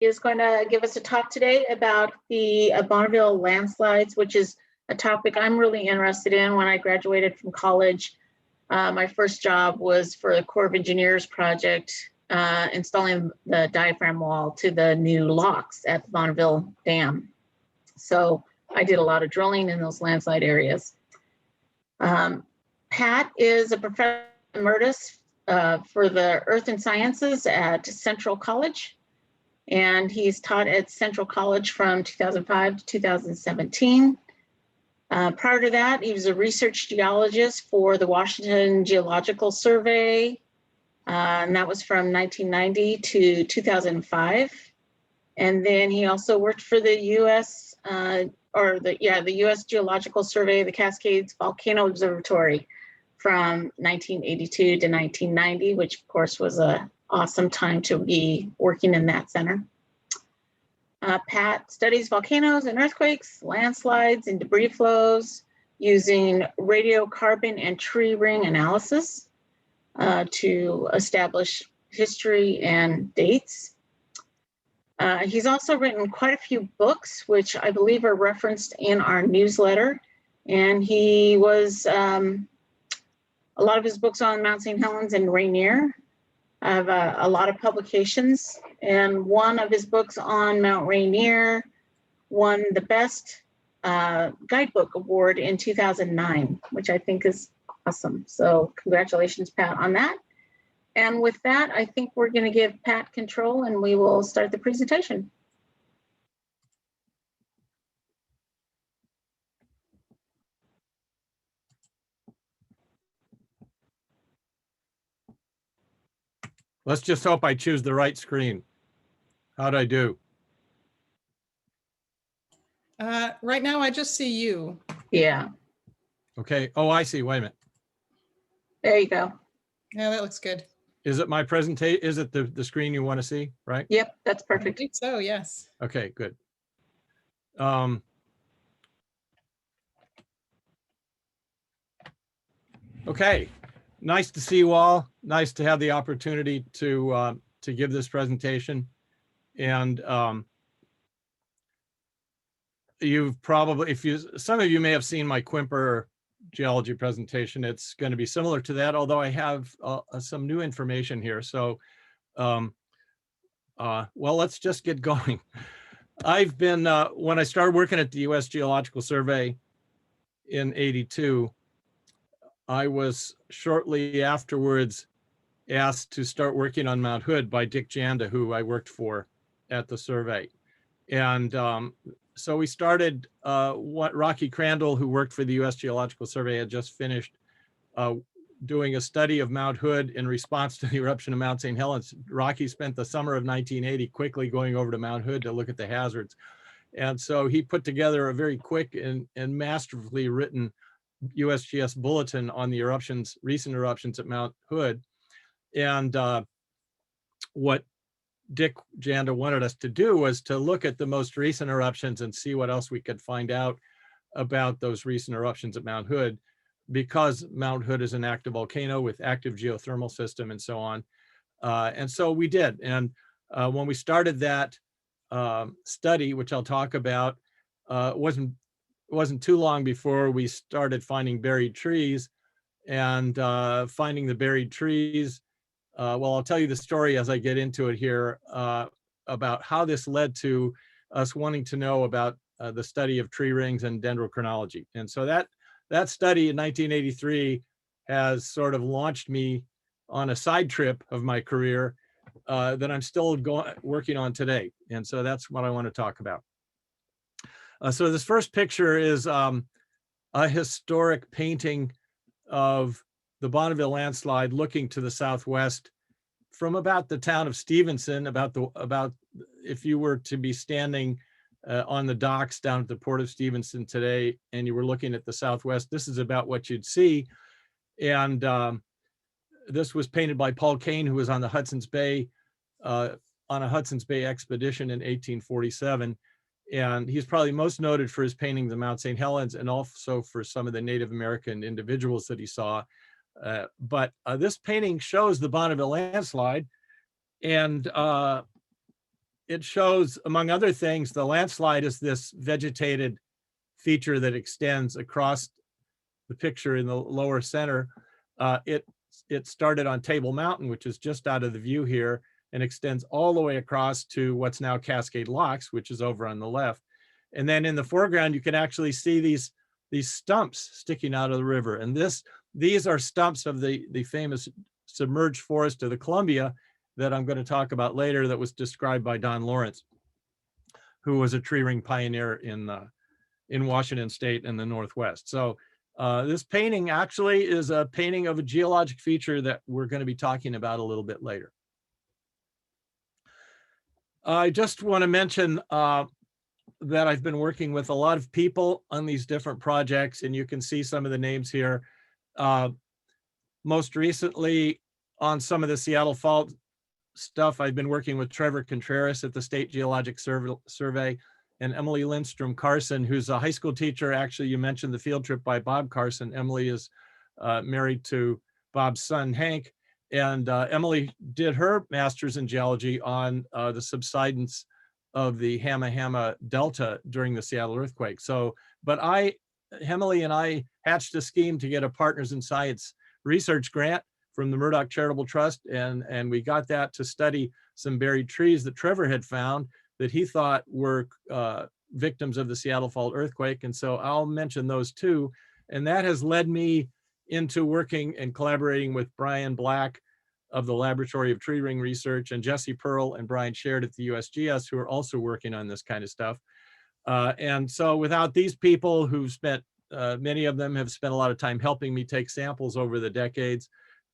is going to give us a talk today about the Bonneville landslides, which is a topic I'm really interested in. When I graduated from college, my first job was for the Corps of Engineers project, installing the diaphragm wall to the new locks at the Bonneville Dam. So I did a lot of drilling in those landslide areas. Pat is a professor emeritus for the Earth and Sciences at Central College, and he's taught at Central College from 2005 to 2017. Prior to that, he was a research geologist for the Washington Geological Survey, and that was from 1990 to 2005. And then he also worked for the U.S. The U.S. Geological Survey, the Cascades Volcano Observatory from 1982 to 1990, which of course was an awesome time to be working in that center. Pat studies volcanoes and earthquakes, landslides and debris flows using radiocarbon and tree ring analysis to establish history and dates. He's also written quite a few books, which I believe are referenced in our newsletter. And he was, a lot of his books on Mount St. Helens and Rainier. I have a lot of publications, and one of his books on Mount Rainier won the Best Guidebook Award in 2009, which I think is awesome. So congratulations, Pat, on that. And with that, I think we're going to give Pat control and we will start the presentation. Let's just hope I choose the right screen. How'd I do? Right now, I just see you. Yeah. Okay. Oh, I see. Wait a minute. There you go. Yeah, that looks good. Is it my presentation? Is it the screen you want to see, right? Yep, that's I perfect. think so, yes. Okay, good. Okay, nice to see you all. Nice to have the opportunity to give this presentation. And you've probably, some of you may have seen my Quimper geology presentation. It's going to be similar to that, although I have some new information here. So, well, let's just get going. I've been, when I started working at the U.S. Geological Survey in '82, I was shortly afterwards asked to start working on Mount Hood by Dick Janda, who I worked for at the survey. And so we started what Rocky Crandall, who worked for the U.S. Geological Survey, had just finished doing a study of Mount Hood in response to the eruption of Mount St. Helens. Rocky spent the summer of 1980 quickly going over to Mount Hood to look at the hazards. And so he put together a very quick and masterfully written USGS bulletin on the eruptions, recent eruptions at Mount Hood. And what Dick Janda wanted us to do was to look at the most recent eruptions and see what else we could find out about those recent eruptions at Mount Hood, because Mount Hood is an active volcano with active geothermal system and so on. And so we did. And when we started that study, which I'll talk about, it wasn't too long before we started finding buried trees. And finding the buried trees, well, I'll tell you the story as I get into it here about how this led to us wanting to know about the study of tree rings and dendrochronology. And so that study in 1983 has sort of launched me on a side trip of my career that I'm still working on today. And so that's what I want to talk about. So this first picture is a historic painting of the Bonneville landslide looking to the southwest from about the town of Stevenson, about if you were to be standing on the docks down at the port of Stevenson today and you were looking at the southwest, this is about what you'd see. And this was painted by Paul Kane, who was on the Hudson's Bay, on a Hudson's Bay expedition in 1847. And he's probably most noted for his paintings of Mount St. Helens and also for some of the Native American individuals that he saw. But this painting shows the Bonneville landslide. And it shows, among other things, the landslide is this vegetated feature that extends across the picture in the lower center. It started on Table Mountain, which is just out of the view here, and extends all the way across to what's now Cascade Locks, which is over on the left. And then in the foreground, you can actually see these stumps sticking out of the river. And these are stumps of the famous submerged forest of the Columbia that I'm going to talk about later, that was described by Don Lawrence, who was a tree ring pioneer in Washington State and the Northwest. So this painting actually is a painting of a geologic feature that we're going to be talking about a little bit later. I just want to mention that I've been working with a lot of people on these different projects, and you can see some of the names here. Most recently, on some of the Seattle Fault stuff, I've been working with Trevor Contreras at the State Geologic Survey and Emily Lindstrom Carson, who's a high school teacher. Actually, you mentioned the field trip by Bob Carson. Emily is married to Bob's son, Hank. And Emily did her master's in geology on the subsidence of the Hamma Hamma Delta during the Seattle earthquake. So, but Emily and I hatched a scheme to get a Partners in Science research grant from the Murdoch Charitable Trust, and we got that to study some buried trees that Trevor had found that he thought were victims of the Seattle Fault earthquake. And so I'll mention those too. And that has led me into working and collaborating with Brian Black of the Laboratory of Tree Ring Research, and Jesse Pearl and Brian Shared at the USGS, who are also working on this kind of stuff. And so without these people who've spent, many of them have spent a lot of time helping me take samples over the decades,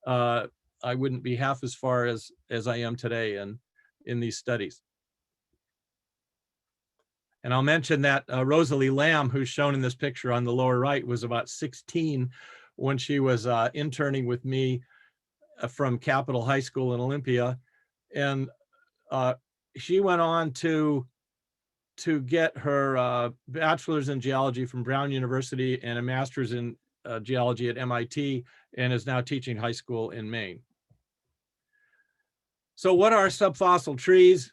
I wouldn't be half as far as I am today in these studies. And I'll mention that Rosalie Lamb, who's shown in this picture on the lower right, was about 16 when she was interning with me from Capitol High School in Olympia. And she went on to get her bachelor's in geology from Brown University and a master's in geology at MIT, and is now teaching high school in Maine. So what are subfossil trees?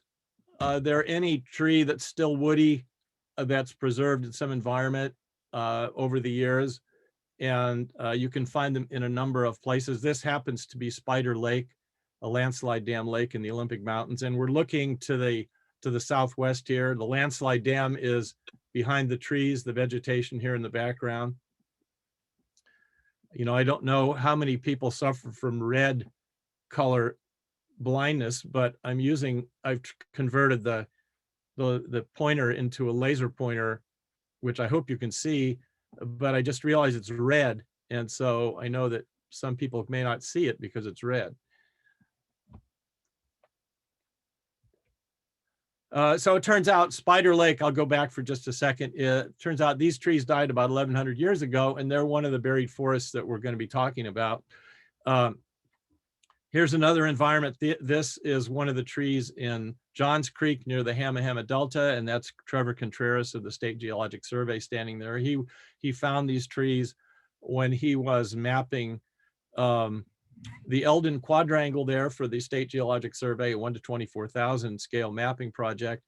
They're any tree that's still woody, that's preserved in some environment over the years. And you can find them in a number of places. This happens to be Spider Lake, a landslide dam lake in the Olympic Mountains. And we're looking to the southwest here. The landslide dam is behind the trees, the vegetation here in the background. You know, I don't know how many people suffer from red color blindness, but I've converted the pointer into a laser pointer, which I hope you can see, but I just realized it's red. And so I know that some people may not see it because it's red. So it turns out Spider Lake, I'll go back for just a second. It turns out these trees died about 1,100 years ago, and they're one of the buried forests that we're going to be talking about. Here's another environment. This is one of the trees in Johns Creek near the Hamma Hamma Delta, and that's Trevor Contreras of the State Geologic Survey standing there. He found these trees when he was mapping the Eldon Quadrangle there for the State Geologic Survey, a 1 to 24,000 scale mapping project.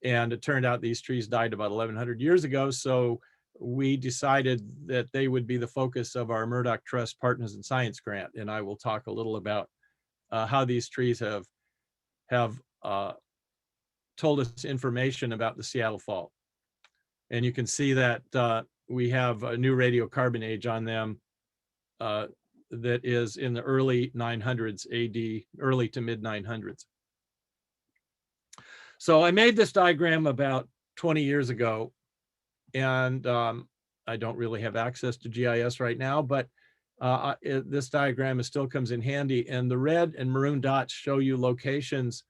And it turned out these trees died about 1,100 years ago. So we decided that they would be the focus of our Murdoch Trust Partners in Science grant. And I will talk a little about how these trees have told us information about the Seattle Fault. And you can see that we have a new radiocarbon age on them that is in the early 900s AD, early to mid 900s. So I made this diagram about 20 years ago, and I don't really have access to GIS right now, but this diagram still comes in handy. And the red and maroon dots show you locations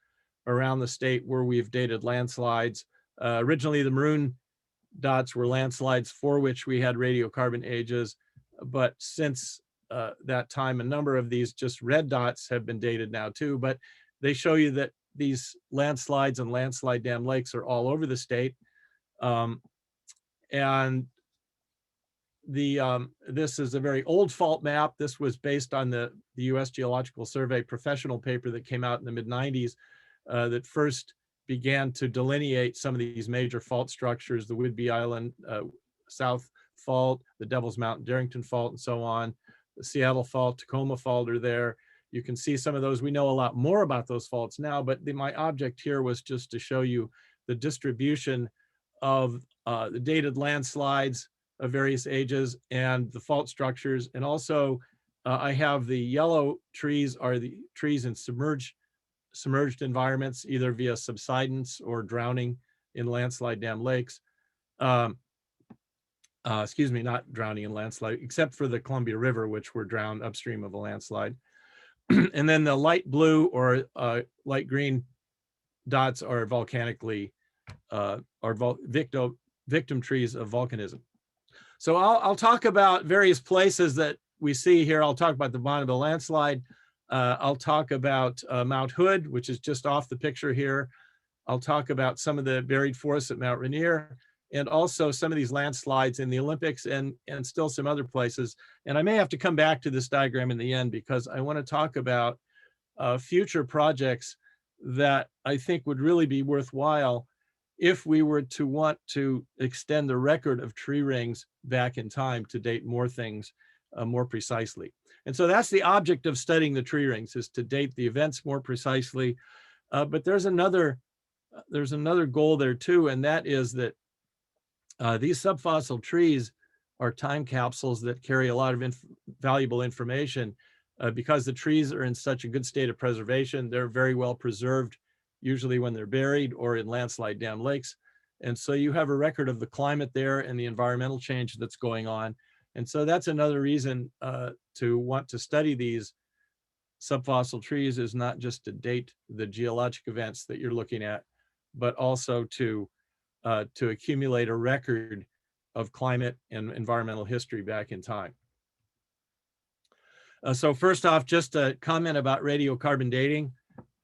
around the state where we've dated landslides. Originally, the maroon dots were landslides for which we had radiocarbon ages, but since that time, a number of these just red dots have been dated now too, but they show you that these landslides and landslide dam lakes are all over the state. And this is a very old fault map. This was based on the US Geological Survey professional paper that came out in the mid-90s that first began to delineate some of these major fault structures, the Whidbey Island South Fault, the Devil's Mountain Darrington Fault, and so on. The Seattle Fault, Tacoma Fault are there. You can see some of those. We know a lot more about those faults now, but my object here was just to show you the distribution of the dated landslides of various ages and the fault structures. And also I have the yellow trees are the trees in submerged environments, either via subsidence or drowning in landslide dam lakes. Excuse me, not drowning in landslide, except for the Columbia River, which were drowned upstream of a landslide. And then the light blue or light green dots are volcanically, victim trees of volcanism. So I'll talk about various places that we see here. I'll talk about the Bonneville landslide. I'll talk about Mount Hood, which is just off the picture here. I'll talk about some of the buried forests at Mount Rainier, and also some of these landslides in the Olympics and still some other places. And I may have to come back to this diagram in the end because I want to talk about future projects that I think would really be worthwhile if we were to want to extend the record of tree rings back in time to date more things more precisely. And so that's the object of studying the tree rings, is to date the events more precisely. But there's another goal there too, and that is that these subfossil trees are time capsules that carry a lot of valuable information because the trees are in such a good state of preservation. They're very well preserved, usually when they're buried or in landslide dam lakes. And so you have a record of the climate there and the environmental change that's going on. And so that's another reason to want to study these subfossil trees, is not just to date the geologic events that you're looking at, but also to accumulate a record of climate and environmental history back in time. So first off, just a comment about radiocarbon dating.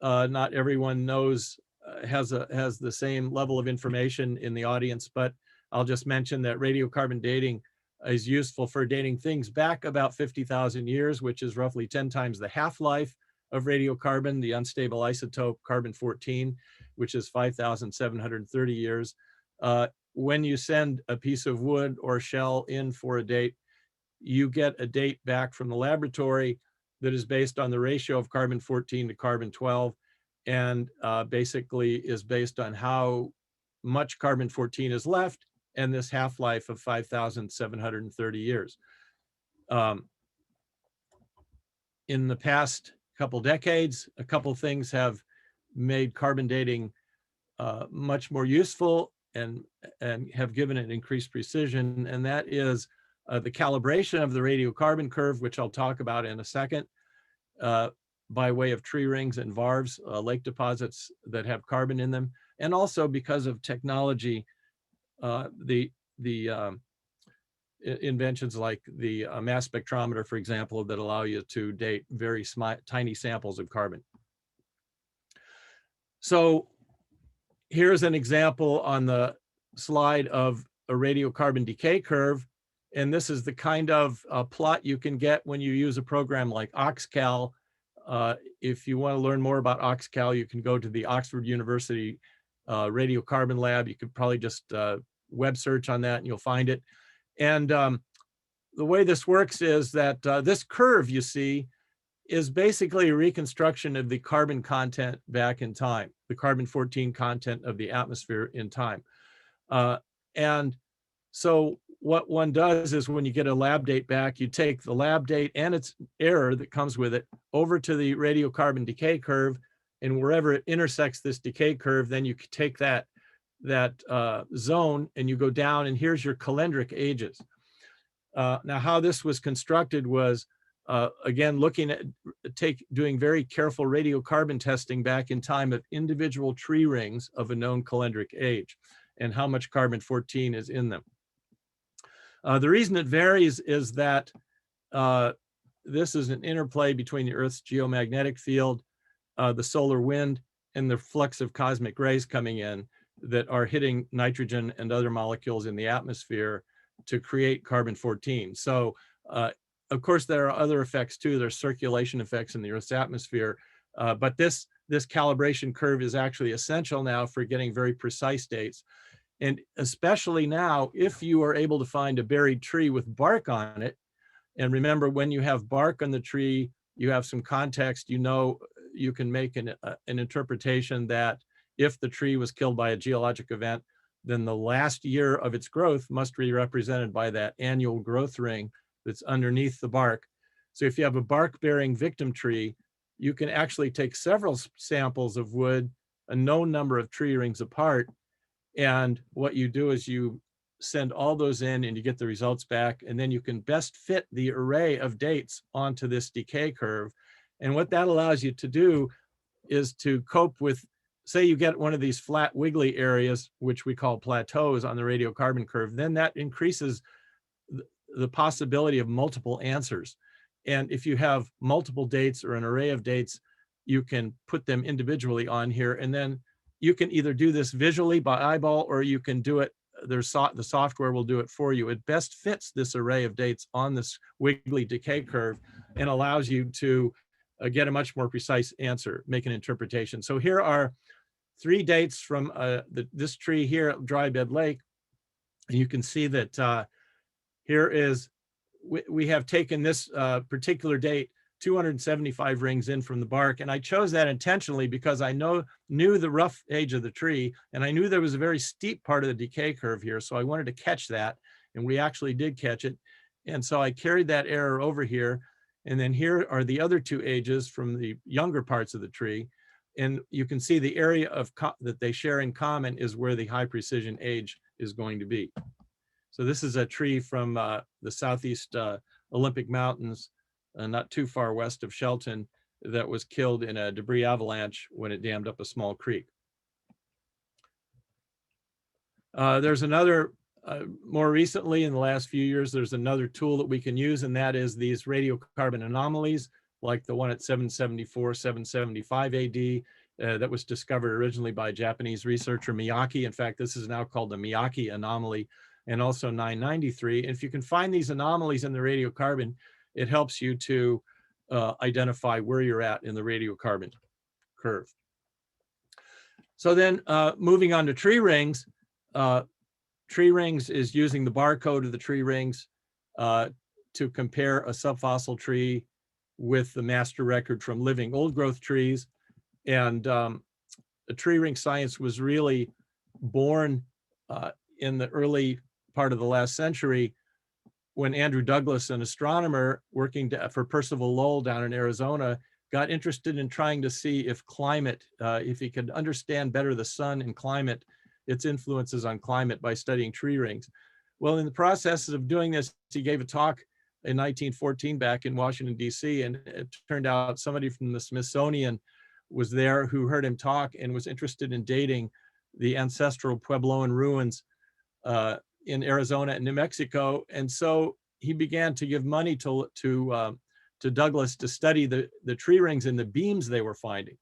Not everyone knows, has the same level of information in the audience, but I'll just mention that radiocarbon dating is useful for dating things back about 50,000 years, which is roughly 10 times the half-life of radiocarbon, the unstable isotope carbon-14, which is 5,730 years. When you send a piece of wood or shell in for a date, you get a date back from the laboratory that is based on the ratio of carbon-14 to carbon-12, and basically is based on how much carbon-14 is left and this half-life of 5,730 years. In the past couple decades, a couple things have made carbon dating much more useful and have given it increased precision, and that is the calibration of the radiocarbon curve, which I'll talk about in a second, by way of tree rings and varves, lake deposits that have carbon in them, and also because of technology, the inventions like the mass spectrometer, for example, that allow you to date very tiny samples of carbon. So here's an example on the slide of a radiocarbon decay curve. And this is the kind of plot you can get when you use a program like OxCal. If you want to learn more about OxCal, you can go to the Oxford University Radiocarbon Lab. You could probably just web search on that and you'll find it. And the way this works is that this curve you see is basically a reconstruction of the carbon content back in time, the carbon-14 content of the atmosphere in time. And so what one does is when you get a lab date back, you take the lab date and its error that comes with it over to the radiocarbon decay curve, and wherever it intersects this decay curve, then you take that zone and you go down, and here's your calendric ages. Now, how this was constructed was, again, looking at doing very careful radiocarbon testing back in time of individual tree rings of a known calendric age and how much carbon-14 is in them. The reason it varies is that this is an interplay between the Earth's geomagnetic field, the solar wind, and the flux of cosmic rays coming in that are hitting nitrogen and other molecules in the atmosphere to create carbon-14. So, of course, there are other effects too. There's circulation effects in the Earth's atmosphere, but this this calibration curve is actually essential now for getting very precise dates. And especially now, if you are able to find a buried tree with bark on it, and remember, when you have bark on the tree, you have some context, you know, you can make an interpretation that if the tree was killed by a geologic event, then the last year of its growth must be represented by that annual growth ring that's underneath the bark. So if you have a bark-bearing victim tree, you can actually take several samples of wood, a known number of tree rings apart, and what you do is you send all those in and you get the results back, and then you can best fit the array of dates onto this decay curve. And what that allows you to do is to cope with, say you get one of these flat wiggly areas, which we call plateaus on the radiocarbon curve, then that increases the possibility of multiple answers. And if you have multiple dates or an array of dates, you can put them individually on here, and then you can either do this visually by eyeball, or you can do it, the software will do it for you. It best fits this array of dates on this wiggly decay curve and allows you to get a much more precise answer, make an interpretation. So here are 3 dates from this tree here at Dry Bed Lake. And you can see that here is, we have taken this particular date, 275 rings in from the bark. And I chose that intentionally because I knew the rough age of the tree, and I knew there was a very steep part of the decay curve here. So I wanted to catch that, and we actually did catch it. And so I carried that error over here. And then here are the other 2 ages from the younger parts of the tree. And you can see the area of that they share in common is where the high precision age is going to be. So this is a tree from the southeast Olympic Mountains, not too far west of Shelton, that was killed in a debris avalanche when it dammed up a small creek. There's another, more recently in the last few years, there's another tool that we can use, and that is these radiocarbon anomalies, like the one at 774, 775 AD that was discovered originally by Japanese researcher Miyake. In fact, this is now called the Miyake anomaly, and also 993. And if you can find these anomalies in the radiocarbon, it helps you to identify where you're at in the radiocarbon curve. So then moving on to tree rings. Tree rings is using the barcode of the tree rings to compare a subfossil tree with the master record from living old growth trees. And the tree ring science was really born in the early part of the last century, when Andrew Douglas, an astronomer working for Percival Lowell down in Arizona, got interested in trying to see if climate, if he could understand better the sun and climate, its influences on climate by studying tree rings. Well, in the process of doing this, he gave a talk in 1914 back in Washington, D.C., and it turned out somebody from the Smithsonian was there who heard him talk and was interested in dating the ancestral Puebloan ruins in Arizona and New Mexico. And so he began to give money to Douglas to study the tree rings and the beams they were finding.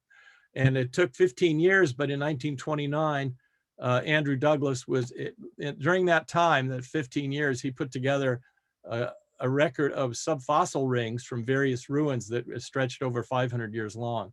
And it took 15 years, but in 1929, Andrew Douglas was, during that time, that 15 years, he put together a record of subfossil rings from various ruins that stretched over 500 years long.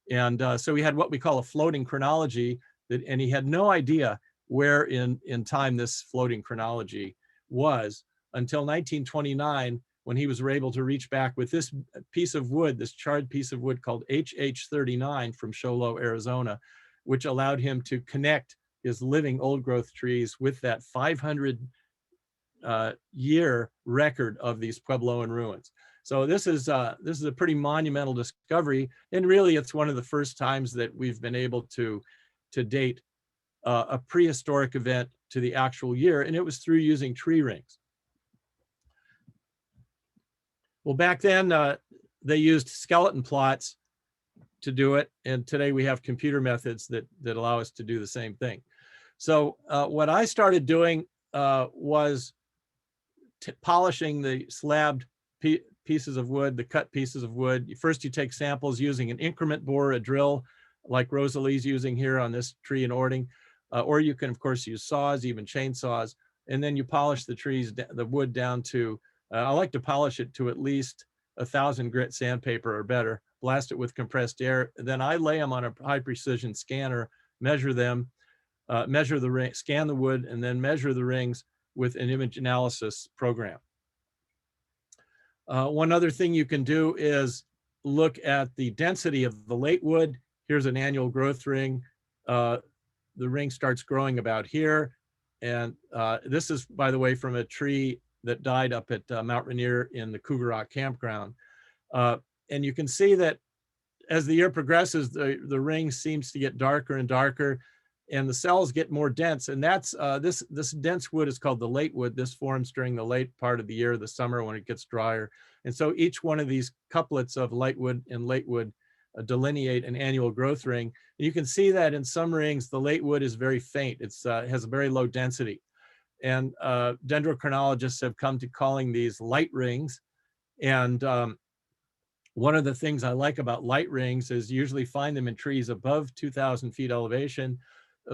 And so he had what we call a floating chronology, and he had no idea where in time this floating chronology was until 1929, when he was able to reach back with this piece of wood, this charred piece of wood called HH39 from Show Low, Arizona, which allowed him to connect his living old growth trees with that 500 year record of these Puebloan ruins. So this is a pretty monumental discovery, and really it's one of the first times that we've been able to date a prehistoric event to the actual year, and it was through using tree rings. Well, back then they used skeleton plots to do it, and today we have computer methods that allow us to do the same thing. So what I started doing was polishing the slabbed pieces of wood, the cut pieces of wood. First, you take samples using an increment bore, a drill, like Rosalie's using here on this tree in Ording, or you can, of course, use saws, even chainsaws, and then you polish the wood down to, I like to polish it to at least 1,000 grit sandpaper or better, blast it with compressed air. Then I lay them on a high precision scanner, measure them, measure the ring, scan the wood, and then measure the rings with an image analysis program. One other thing you can do is look at the density of the late wood. Here's an annual growth ring. The ring starts growing about here. And this is, by the way, from a tree that died up at Mount Rainier in the Cougar Rock Campground. And you can see that as the year progresses, the ring seems to get darker and darker, and the cells get more dense. And that's this dense wood is called the late wood. This forms during the late part of the year, the summer, when it gets drier. And so each one of these couplets of light wood and late wood delineate an annual growth ring. And you can see that in some rings, the late wood is very faint. It has a very low density. And dendrochronologists have come to calling these light rings. And one of the things I like about light rings is you usually find them in trees above 2,000 feet elevation,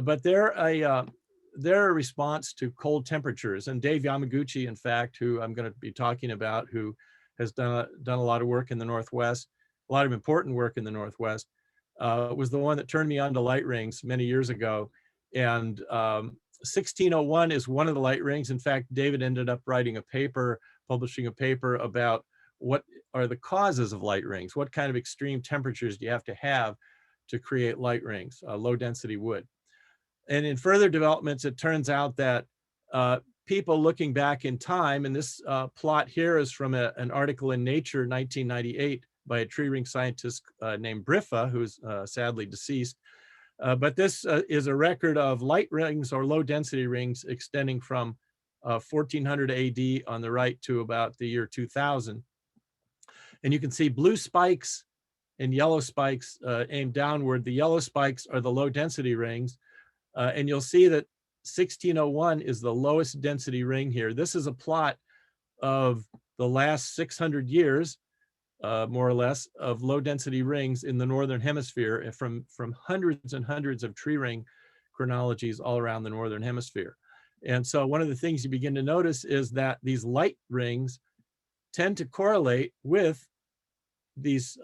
but they're a response to cold temperatures. And Dave Yamaguchi, in fact, who I'm going to be talking about, who has done a lot of work in the Northwest, a lot of important work in the Northwest, was the one that turned me on to light rings many years ago. And 1601 is one of the light rings. In fact, David ended up writing a paper, publishing a paper about what are the causes of light rings? What kind of extreme temperatures do you have to create light rings, low density wood? And in further developments, it turns out that people looking back in time, and this plot here is from an article in Nature 1998 by a tree ring scientist named Briffa, who's sadly deceased. But this is a record of light rings or low density rings extending from 1400 AD on the right to about the year 2000. And you can see blue spikes and yellow spikes aimed downward. The yellow spikes are the low density rings. And you'll see that 1601 is the lowest density ring here. This is a plot of the last 600 years, more or less, of low density rings in the Northern Hemisphere from hundreds and hundreds of tree ring chronologies all around the Northern Hemisphere. And so one of the things you begin to notice is that these light rings tend to correlate with these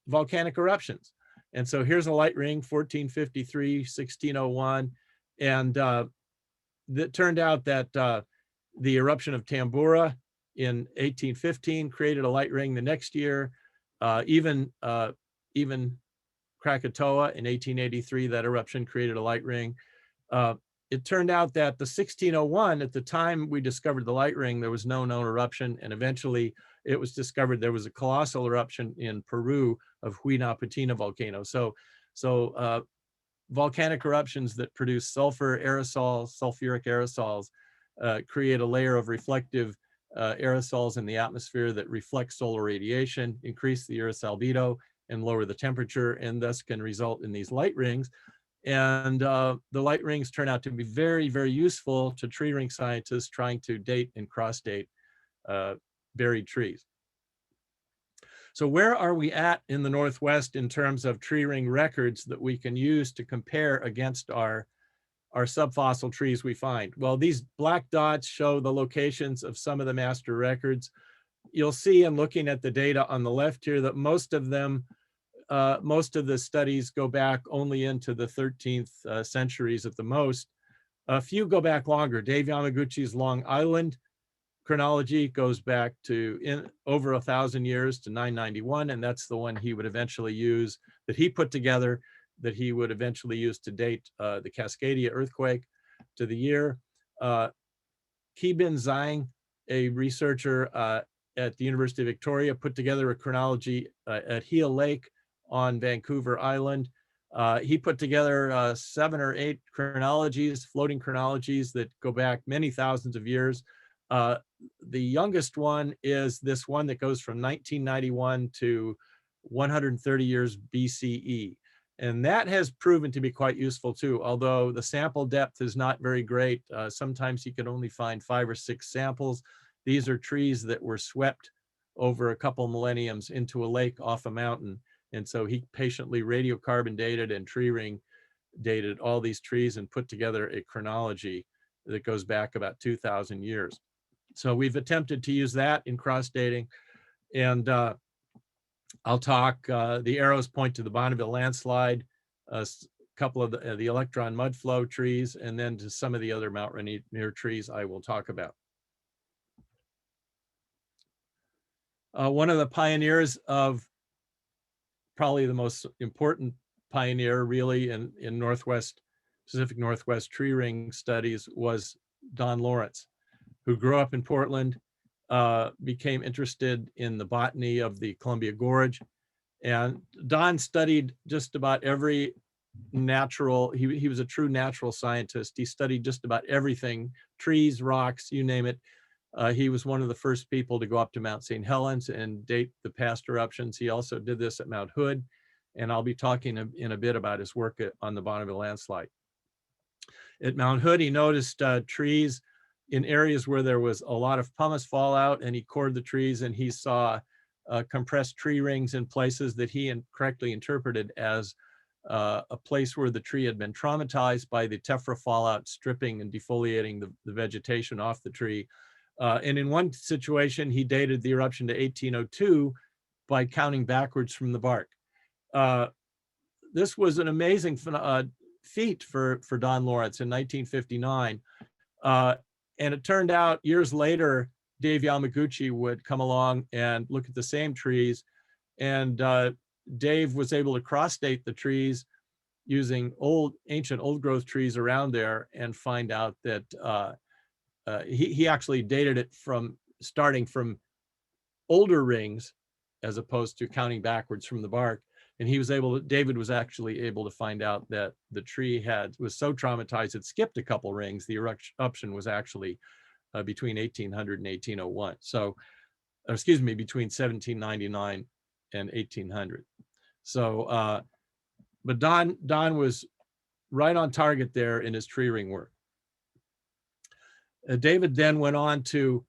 volcanic eruptions. And so here's a light ring, 1453, 1601. And it turned out that the eruption of Tambora in 1815 created a light ring the next year. Even Krakatoa in 1883, that eruption created a light ring. It turned out that the 1601, at the time we discovered the light ring, there was no known eruption. And eventually it was discovered there was a colossal eruption in Peru of Huayna volcano. So volcanic eruptions that produce sulfur aerosols, sulfuric aerosols, create a layer of reflective aerosols in the atmosphere that reflect solar radiation, increase the Earth's albedo, and lower the temperature, and thus can result in these light rings. And the light rings turn out to be very, very useful to tree ring scientists trying to date and cross-date buried trees. So where are we at in the Northwest in terms of tree ring records that we can use to compare against our subfossil trees we find? Well, these black dots show the locations of some of the master records. You'll see in looking at the data on the left here that most of the studies go back only into the 13th centuries at the most. A few go back longer. Dave Yamaguchi's Long Island chronology goes back to over 1,000 years to 991, and that's the one he would eventually use, that he put together, that he would eventually use to date the Cascadia earthquake to the year. Qibin Zhang, a researcher at the University of Victoria, put together a chronology at Heel Lake on Vancouver Island. He put together 7 or 8 chronologies, floating chronologies that go back many thousands of years. The youngest one is this one that goes from 1991 to 130 years BCE. And that has proven to be quite useful too, although the sample depth is not very great. Sometimes you can only find 5 or 6 samples. These are trees that were swept over a couple millenniums into a lake off a mountain. And so he patiently radiocarbon dated and tree ring dated all these trees and put together a chronology that goes back about 2,000 years. So we've attempted to use that in cross dating. And I'll talk, the arrows point to the Bonneville landslide, a couple of the Electron Mudflow trees, and then to some of the other Mount Rainier trees I will talk about. One of the pioneers of, probably the most important pioneer really in Pacific Northwest tree ring studies was Don Lawrence, who grew up in Portland, became interested in the botany of the Columbia Gorge. And Don studied just about every natural, he was a true natural scientist. He studied just about everything, trees, rocks, you name it. He was one of the first people to go up to Mount St. Helens and date the past eruptions. He also did this at Mount Hood, and I'll be talking in a bit about his work on the Bonneville landslide. At Mount Hood, he noticed trees in areas where there was a lot of pumice fallout, and he cored the trees, and he saw compressed tree rings in places that he correctly interpreted as a place where the tree had been traumatized by the tephra fallout, stripping and defoliating the vegetation off the tree. And in one situation, he dated the eruption to 1802 by counting backwards from the bark. This was an amazing feat for Don Lawrence in 1959. And it turned out years later, Dave Yamaguchi would come along and look at the same trees. And Dave was able to cross-date the trees using ancient old growth trees around there and find out that he actually dated it from starting from older rings as opposed to counting backwards from the bark. And David was actually able to find out that the tree was so traumatized it skipped a couple rings. The eruption was actually between 1800 and 1801. So, excuse me, between 1799 and 1800. So, but Don was right on target there in his tree ring work. David then went on to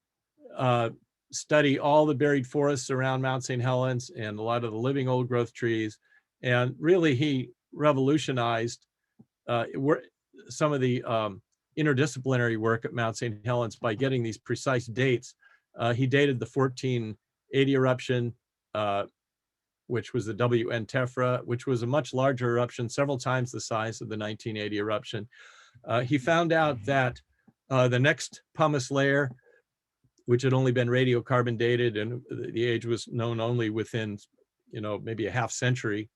study all the buried forests around Mount St. Helens and a lot of the living old growth trees. And really he revolutionized some of the interdisciplinary work at Mount St. Helens by getting these precise dates. He dated the 1480 eruption, which was the WN tephra, which was a much larger eruption, several times the size of the 1980 eruption. He found out that the next pumice layer, which had only been radiocarbon dated, and the age was known only within, maybe a half century.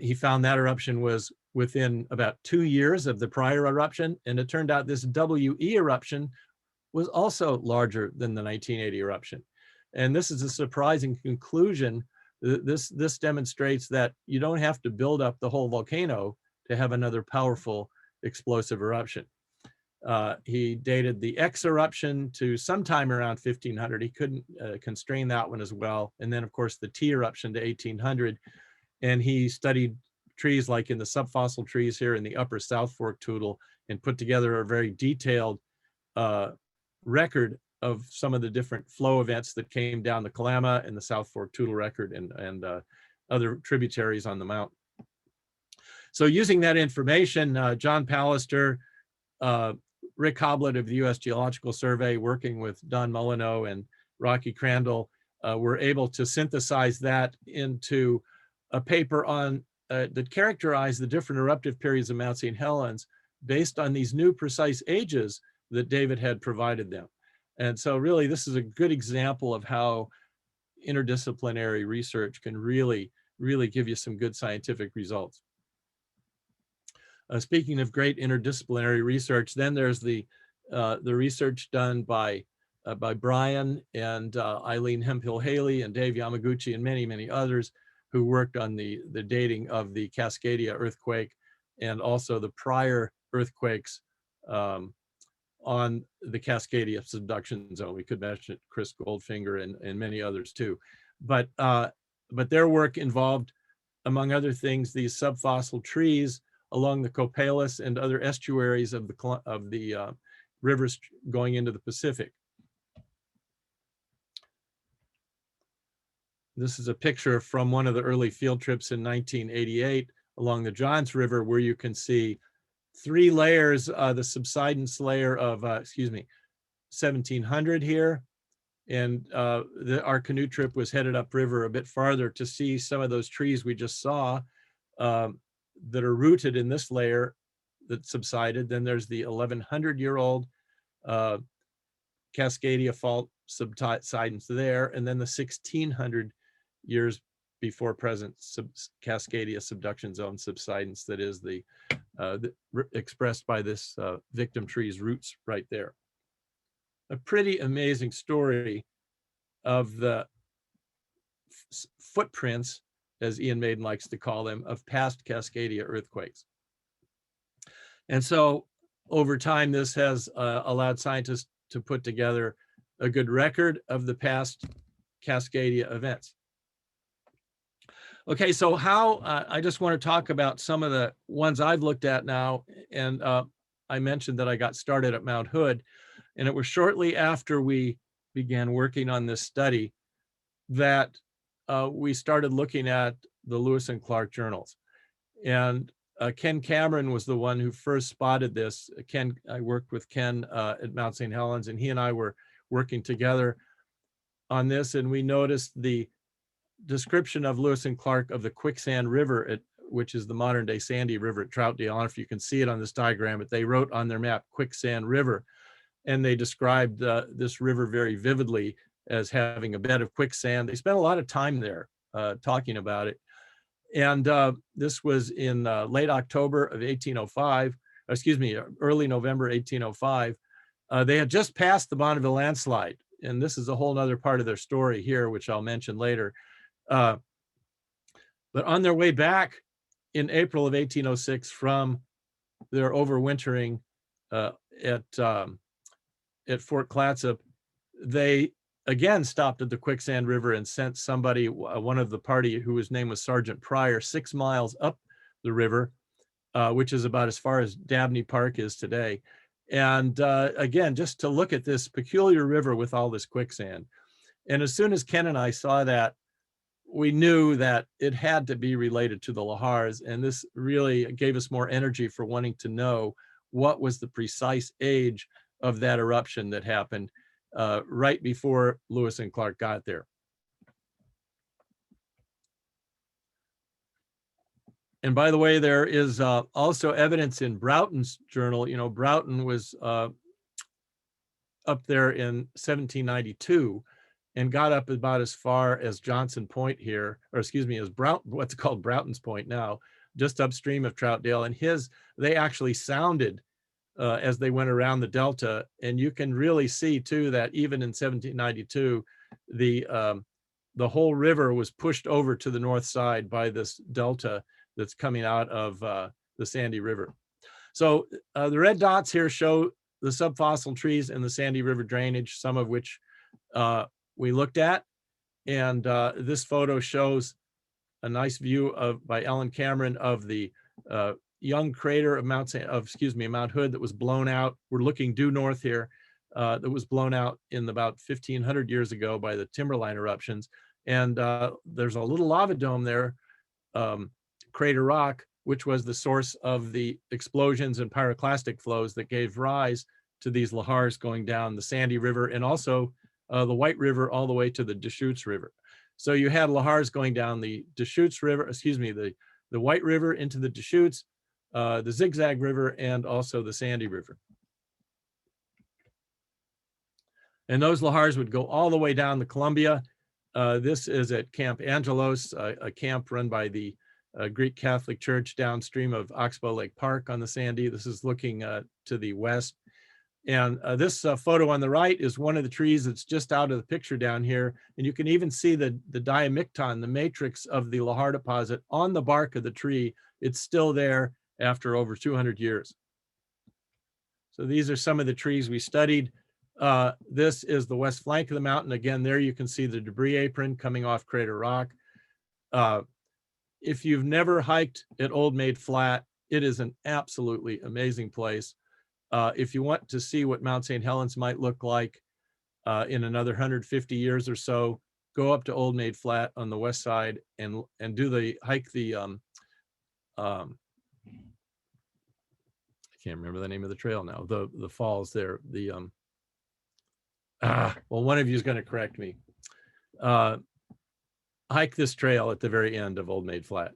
He found that eruption was within about 2 years of the prior eruption, and it turned out this WE eruption was also larger than the 1980 eruption. And this is a surprising conclusion. This demonstrates that you don't have to build up the whole volcano to have another powerful explosive eruption. He dated the X eruption to sometime around 1500. He couldn't constrain that one as well. And then of course the T eruption to 1800. And he studied trees like in the subfossil trees here in the upper South Fork Toutle and put together a very detailed record of some of the different flow events that came down the Kalama and the South Fork Toutle record and other tributaries on the mountain. So using that information, John Pallister, Rick Hoblet of the U.S. Geological Survey, working with Don Molyneux and Rocky Crandall, were able to synthesize that into a paper on that characterized the different eruptive periods of Mount St. Helens based on these new precise ages that David had provided them. And so really, this is a good example of how interdisciplinary research can really, really give you some good scientific results. Speaking of great interdisciplinary research, then there's the research done by Brian and Eileen Hemphill-Haley and Dave Yamaguchi and many, many others who worked on the dating of the Cascadia earthquake and also the prior earthquakes on the Cascadia subduction zone. We could mention Chris Goldfinger and many others too. But their work involved, among other things, these subfossil trees along the Copalis and other estuaries of the rivers going into the Pacific. This is a picture from one of the early field trips in 1988 along the Johns River, where you can see 3 layers, the subsidence layer of, 1700 here, And our canoe trip was headed upriver a bit farther to see some of those trees we just saw that are rooted in this layer that subsided. Then there's the 1100-year-old Cascadia fault subsidence there, and then the 1600 years before present Cascadia subduction zone subsidence that is expressed by this victim tree's roots right there. A pretty amazing story of the footprints, as Ian Maiden likes to call them, of past Cascadia earthquakes. And so over time, this has allowed scientists to put together a good record of the past Cascadia events. Okay, so how, I just want to talk about some of the ones I've looked at now. And I mentioned that I got started at Mount Hood, and it was shortly after we began working on this study that we started looking at the Lewis and Clark journals. And Ken Cameron was the one who first spotted this. I worked with Ken at Mount St. Helens, and he and I were working together on this, and we noticed the description of Lewis and Clark of the Quicksand River, which is the modern day Sandy River at Troutdale. I don't know if you can see it on this diagram, but they wrote on their map Quicksand River, and they described this river very vividly as having a bed of quicksand. They spent a lot of time there talking about it. And this was in late October of 1805, excuse me, early November 1805. They had just passed the Bonneville landslide. And this is a whole nother part of their story here, which I'll mention later. But on their way back in April of 1806 from their overwintering at Fort Clatsop, they again stopped at the Quicksand River and sent somebody, one of the party whose name was Sergeant Pryor, 6 miles up the river, which is about as far as Dabney Park is today. And again, just to look at this peculiar river with all this quicksand. And as soon as Ken and I saw that, we knew that it had to be related to the lahars. And this really gave us more energy for wanting to know what was the precise age of that eruption that happened right before Lewis and Clark got there. And by the way, there is also evidence in Broughton's journal. You know, Broughton was up there in 1792 and got up about as far as Johnson Point here, or excuse me, as what's called Broughton's Point now, just upstream of Troutdale. And they actually sounded as they went around the delta, and you can really see too that even in 1792, the whole river was pushed over to the north side by this delta that's coming out of the Sandy River. So the red dots here show the subfossil trees and the Sandy River drainage, some of which we looked at, and this photo shows a nice view by Ellen Cameron of the young crater of Mount Hood that was blown out. We're looking due north here. That was blown out in about 1500 years ago by the Timberline eruptions. And there's a little lava dome there, crater rock, which was the source of the explosions and pyroclastic flows that gave rise to these lahars going down the Sandy River and also the White River all the way to the Deschutes River. So you had lahars going down the Deschutes River, the White River into the Deschutes, the Zigzag River, and also the Sandy River. And those lahars would go all the way down the Columbia. This is at Camp Angelos, a camp run by the Greek Catholic Church downstream of Oxbow Lake Park on the Sandy. This is looking to the west. And this photo on the right is one of the trees that's just out of the picture down here. And you can even see the diamicton, the matrix of the lahar deposit on the bark of the tree. It's still there after over 200 years. So these are some of the trees we studied. This is the west flank of the mountain. Again, there you can see the debris apron coming off Crater Rock. If you've never hiked at Old Maid Flat, it is an absolutely amazing place. If you want to see what Mount St. Helens might look like in another 150 years or so, go up to Old Maid Flat on the west side and hike the I can't remember the name of the trail now. The falls there. Well, one of you is going to correct me. Hike this trail at the very end of Old Maid Flat.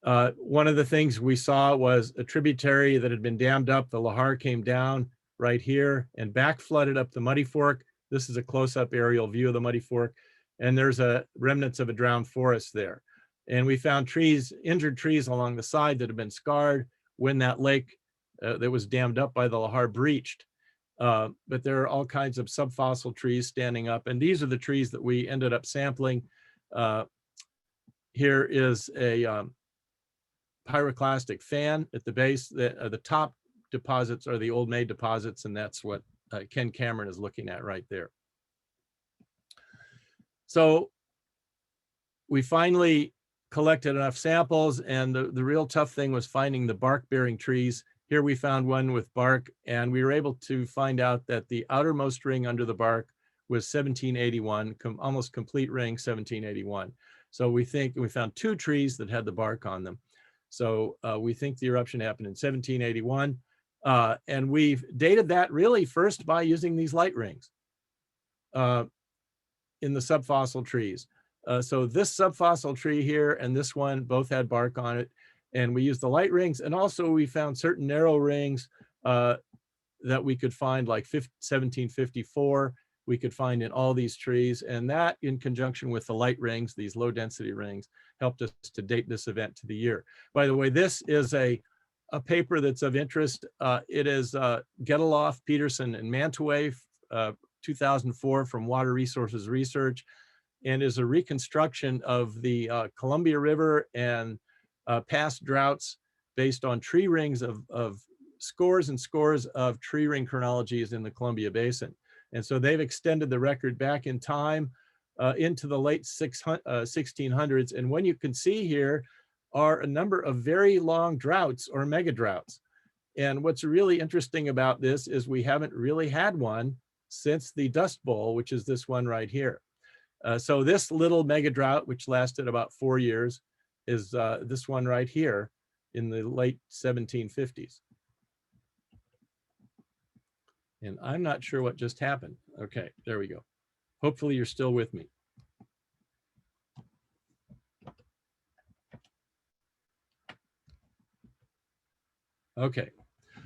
One of the things we saw was a tributary that had been dammed up. The Lahar came down right here and back flooded up the Muddy Fork. This is a close-up aerial view of the Muddy Fork. And there's remnants of a drowned forest there. And we found trees, injured trees along the side that had been scarred when that lake that was dammed up by the Lahar breached. But there are all kinds of subfossil trees standing up. And these are the trees that we ended up sampling. Here is a pyroclastic fan at the base. The top deposits are the Old Maid deposits, and that's what Ken Cameron is looking at right there. So we finally collected enough samples, and the real tough thing was finding the bark-bearing trees. Here we found one with bark, and we were able to find out that the outermost ring under the bark was 1781, almost complete ring 1781. So we think we found 2 trees that had the bark on them. So we think the eruption happened in 1781. And we've dated that really first by using these light rings in the subfossil trees. So this subfossil tree here and this one both had bark on it. And we used the light rings. And also we found certain narrow rings that we could find, like 1754, we could find in all these trees. And that, in conjunction with the light rings, these low density rings, helped us to date this event to the year. By the way, this is a paper that's of interest. It is Geteloff, Peterson, and Mantaway, 2004, from Water Resources Research, and is a reconstruction of the Columbia River and past droughts based on tree rings of scores and scores of tree ring chronologies in the Columbia Basin. And so they've extended the record back in time into the late 1600s. And what you can see here are a number of very long droughts or mega droughts. And what's really interesting about this is we haven't really had one since the Dust Bowl, which is this one right here. So this little mega drought, which lasted about 4 years, is this one right here in the late 1750s. And I'm not sure what just happened. Okay, there we go. Hopefully you're still with me. Okay,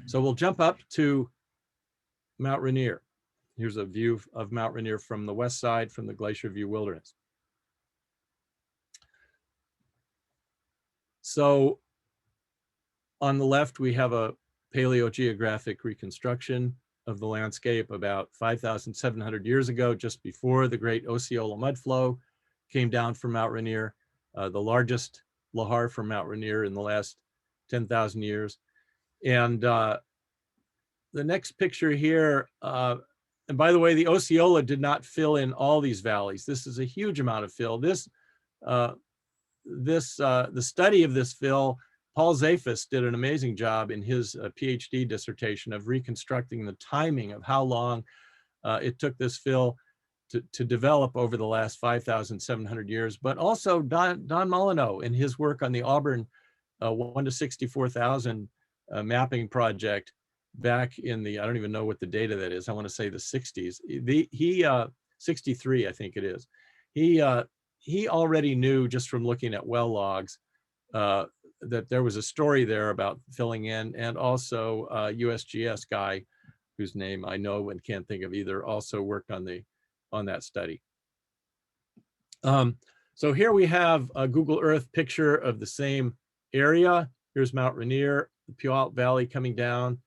so we'll jump up to Mount Rainier. Here's a view of Mount Rainier from the west side, from the Glacier View Wilderness. So on the left, we have a paleogeographic reconstruction of the landscape about 5,700 years ago, just before the great Osceola mudflow came down from Mount Rainier, the largest lahar from Mount Rainier in the last 10,000 years. And the next picture here, and by the way, the Osceola did not fill in all these valleys. This is a huge amount of fill. The study of this fill, Paul Zafis did an amazing job in his PhD dissertation of reconstructing the timing of how long it took this fill to develop over the last 5,700 years. But also Don Molyneux in his work on the Auburn 1 to 64,000 mapping project back in the, I don't even know what the date of that is. I want to say the 60s. He 63, I think it is. He already knew just from looking at well logs that there was a story there about filling in, and also USGS guy whose name I know and can't think of either also worked on that study. So here we have a Google Earth picture of the same area. Here's Mount Rainier, the Puyallup Valley coming down,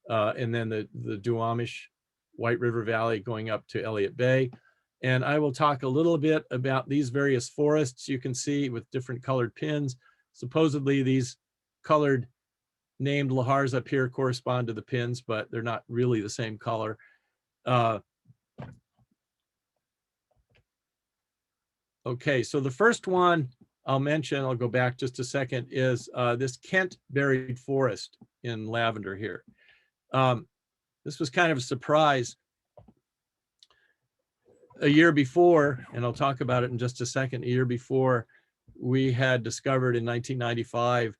and then the Duwamish White River Valley going up to Elliott Bay. And I will talk a little bit about these various forests you can see with different colored pins. Supposedly these colored named lahars up here correspond to the pins, but they're not really the same color. Okay, so the first one I'll mention, I'll go back just a second, is this Kent buried forest in Lavender here. This was kind of a surprise. A year before, and I'll talk about it in just a second, a year before, we had discovered in 1995,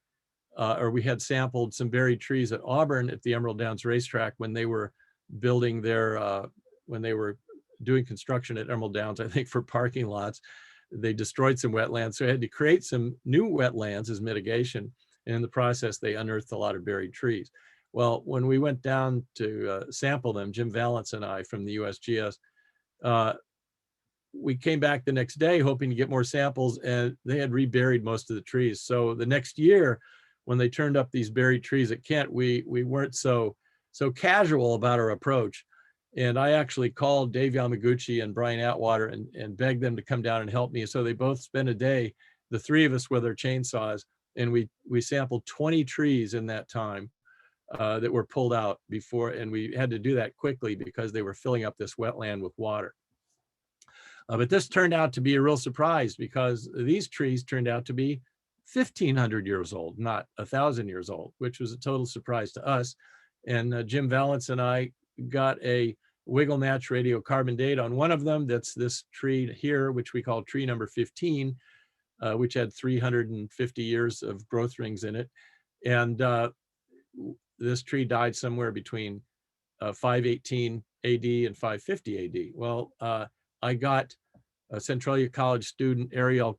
or we had sampled some buried trees at Auburn at the Emerald Downs Racetrack when they were building their, when they were doing construction at Emerald Downs, I think for parking lots, they destroyed some wetlands. So they had to create some new wetlands as mitigation. And in the process, they unearthed a lot of buried trees. Well, when we went down to sample them, Jim Valance and I from the USGS, we came back the next day hoping to get more samples, and they had reburied most of the trees. So the next year, when they turned up these buried trees at Kent, we weren't so casual about our approach. And I actually called Dave Yamaguchi and Brian Atwater and begged them to come down and help me. So they both spent a day, the three of us with our chainsaws, and we sampled 20 trees in that time that were pulled out before, and we had to do that quickly because they were filling up this wetland with water. But this turned out to be a real surprise because these trees turned out to be 1,500 years old, not 1,000 years old, which was a total surprise to us. And Jim Valance and I got a wiggle match radiocarbon date on one of them. That's this tree here, which we call tree number 15, which had 350 years of growth rings in it. And this tree died somewhere between 518 AD and 550 AD. Well, I got a Centralia College student, Ariel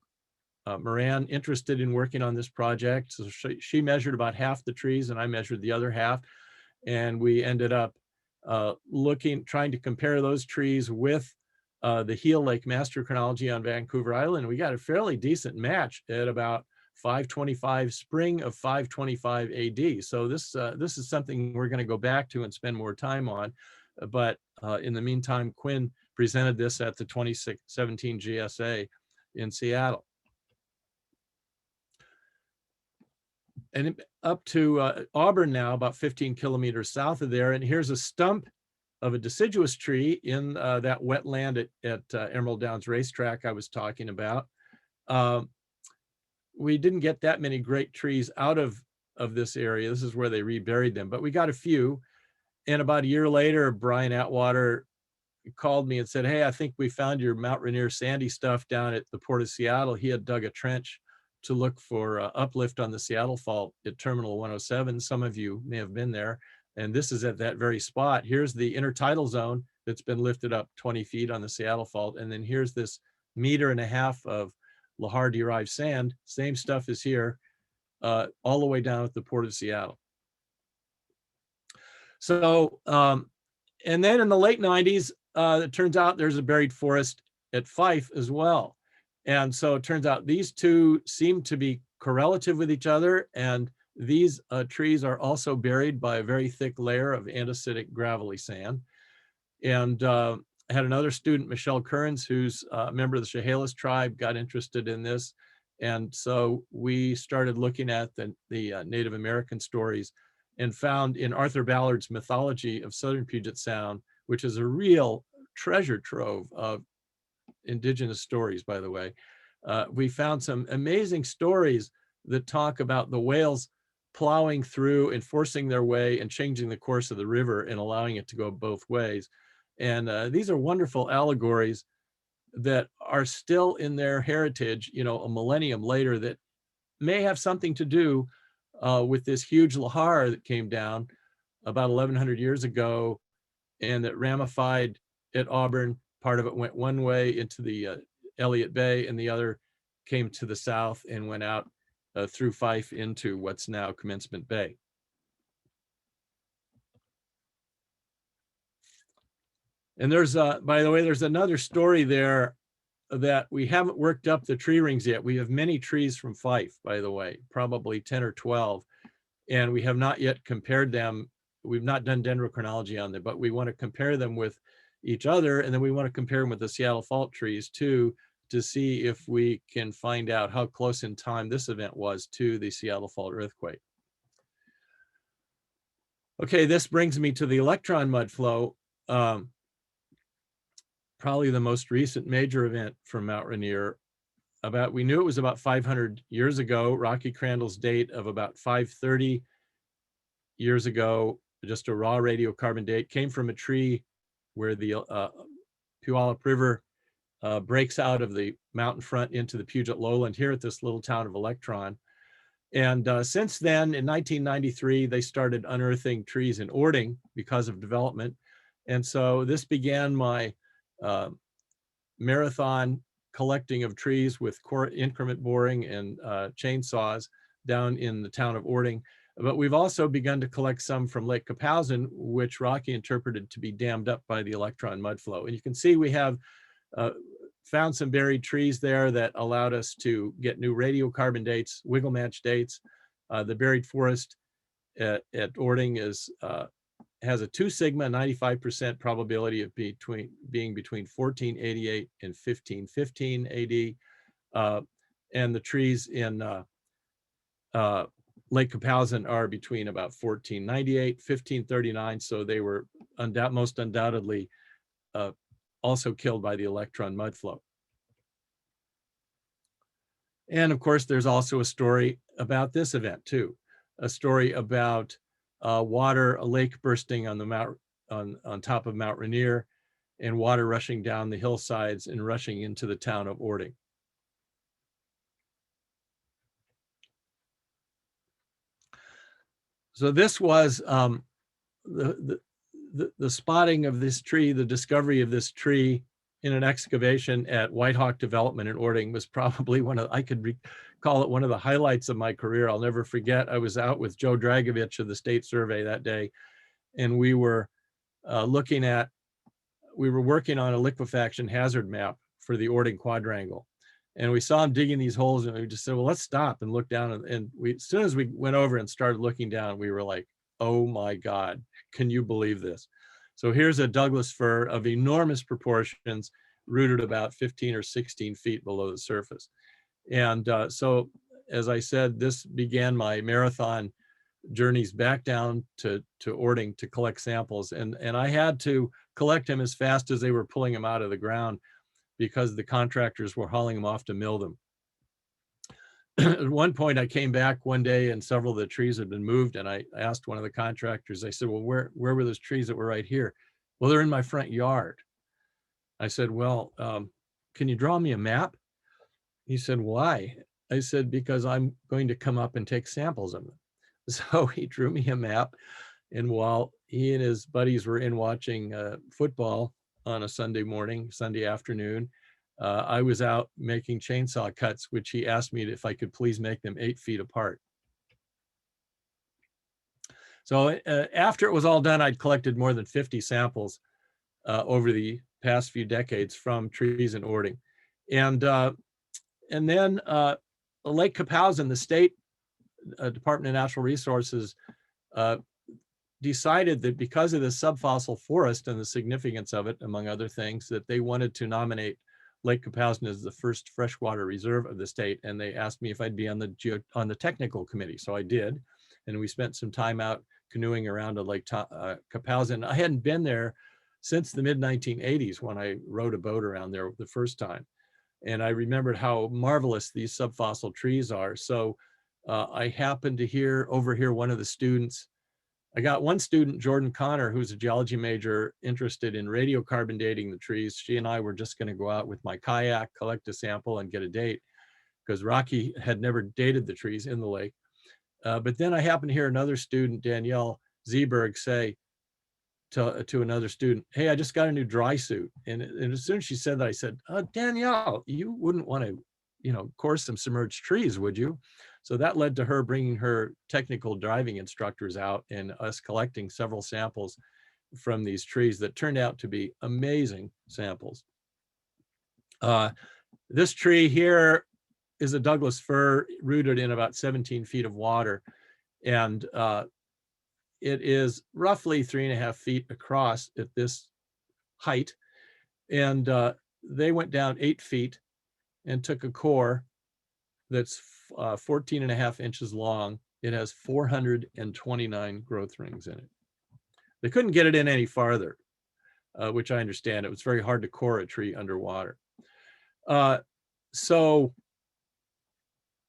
Moran, interested in working on this project. So she measured about half the trees and I measured the other half. And we ended up trying to compare those trees with the Heel Lake Master Chronology on Vancouver Island. We got a fairly decent match at about 525, spring of 525 AD. So this is something we're going to go back to and spend more time on. But in the meantime, Quinn presented this at the 2017 GSA in Seattle. And up to Auburn now, about 15 kilometers south of there. And here's a stump of a deciduous tree in that wetland at Emerald Downs Racetrack I was talking about. We didn't get that many great trees out of this area. This is where they reburied them, but we got a few. And about a year later, Brian Atwater called me and said, hey, I think we found your Mount Rainier sandy stuff down at the Port of Seattle. He had dug a trench to look for uplift on the Seattle Fault at Terminal 107. Some of you may have been there. And this is at that very spot. Here's the intertidal zone that's been lifted up 20 feet on the Seattle Fault. And then here's this 1.5 meters of Lahar-derived sand. Same stuff is here, all the way down at the Port of Seattle. So, and then in the late 90s, it turns out there's a buried forest at Fife as well. And so it turns out these two seem to be correlative with each other. And these trees are also buried by a very thick layer of andesitic gravelly sand. And I had another student, Michelle Kearns, who's a member of the Chehalis tribe, got interested in this. And so we started looking at the Native American stories and found in Arthur Ballard's Mythology of Southern Puget Sound, which is a real treasure trove of indigenous stories, by the way. We found some amazing stories that talk about the whales plowing through and forcing their way and changing the course of the river and allowing it to go both ways. And these are wonderful allegories that are still in their heritage, you know, a millennium later, that may have something to do with this huge lahar that came down about 1,100 years ago and that ramified at Auburn. Part of it went one way into the Elliott Bay and the other came to the south and went out through Fife into what's now Commencement Bay. And there's, by the way, there's another story there that we haven't worked up the tree rings yet. We have many trees from Fife, by the way, probably 10 or 12, and we have not yet compared them. We've not done dendrochronology on them, but we want to compare them with each other, and then we want to compare them with the Seattle Fault trees too, to see if we can find out how close in time this event was to the Seattle Fault earthquake. Okay, this brings me to the Electron Mudflow. Probably the most recent major event from Mount Rainier. We knew it was about 500 years ago. Rocky Crandall's date of about 530 years ago, just a raw radiocarbon date, came from a tree where the Puyallup River breaks out of the mountain front into the Puget Lowland here at this little town of Electron. And since then, in 1993, they started unearthing trees in Ording because of development. And so this began my marathon collecting of trees with core increment boring and chainsaws down in the town of Ording. But we've also begun to collect some from Lake Kapowsin, which Rocky interpreted to be dammed up by the Electron Mudflow. And you can see we have found some buried trees there that allowed us to get new radiocarbon dates, wiggle match dates. The buried forest at Ording has a 2 sigma 95% probability of being between 1488 and 1515 AD. And the trees in Lake Kapowsin are between about 1498, 1539. So they were most undoubtedly also killed by the Electron Mudflow. And of course, there's also a story about this event too, a story about a lake bursting on the on top of Mount Rainier, and water rushing down the hillsides and rushing into the town of Ording. So this was the spotting of this tree, the discovery of this tree in an excavation at Whitehawk Development in Ording was probably I could call it one of the highlights of my career. I'll never forget, I was out with Joe Dragovich of the State Survey that day, and we were working on a liquefaction hazard map for the Ording quadrangle. And we saw him digging these holes, and we just said, well, let's stop and look down. And as soon as we went over and started looking down, we were like, oh my God, can you believe this? So here's a Douglas fir of enormous proportions, rooted about 15 or 16 feet below the surface. And so, as I said, this began my marathon journeys back down to Ording to collect samples. And I had to collect them as fast as they were pulling them out of the ground, because the contractors were hauling them off to mill them. At one point, I came back one day and several of the trees had been moved, and I asked one of the contractors, I said, well, where were those trees that were right here? Well, they're in my front yard. I said, well, can you draw me a map? He said, why? I said, because I'm going to come up and take samples of them. So he drew me a map, and while he and his buddies were in watching football on a Sunday afternoon, I was out making chainsaw cuts, which he asked me if I could please make them 8 feet apart. So after it was all done, I'd collected more than 50 samples over the past few decades from trees in Ording. And then Lake Kapowsin, the state Department of Natural Resources decided that because of the subfossil forest and the significance of it, among other things, that they wanted to nominate Lake Kapowsin as the first freshwater reserve of the state. And they asked me if I'd be on the technical committee. So I did. And we spent some time out canoeing around Lake Kapowsin. I hadn't been there since the mid-1980s when I rode a boat around there the first time. And I remembered how marvelous these subfossil trees are. So I happened to overhear one of the students. I got one student, Jordan Connor, who's a geology major interested in radiocarbon dating the trees. She and I were just going to go out with my kayak, collect a sample, and get a date, because Rocky had never dated the trees in the lake. But then I happened to hear another student, Danielle Zeeberg, say to another student, hey, I just got a new dry suit. And as soon as she said that, I said, Danielle, you wouldn't want to, course some submerged trees, would you? So that led to her bringing her technical driving instructors out and us collecting several samples from these trees that turned out to be amazing samples. This tree here is a Douglas fir rooted in about 17 feet of water. And it is roughly 3.5 feet across at this height. And they went down 8 feet and took a core that's 14.5 inches long. It has 429 growth rings in it. They couldn't get it in any farther, which I understand. It was very hard to core a tree underwater. So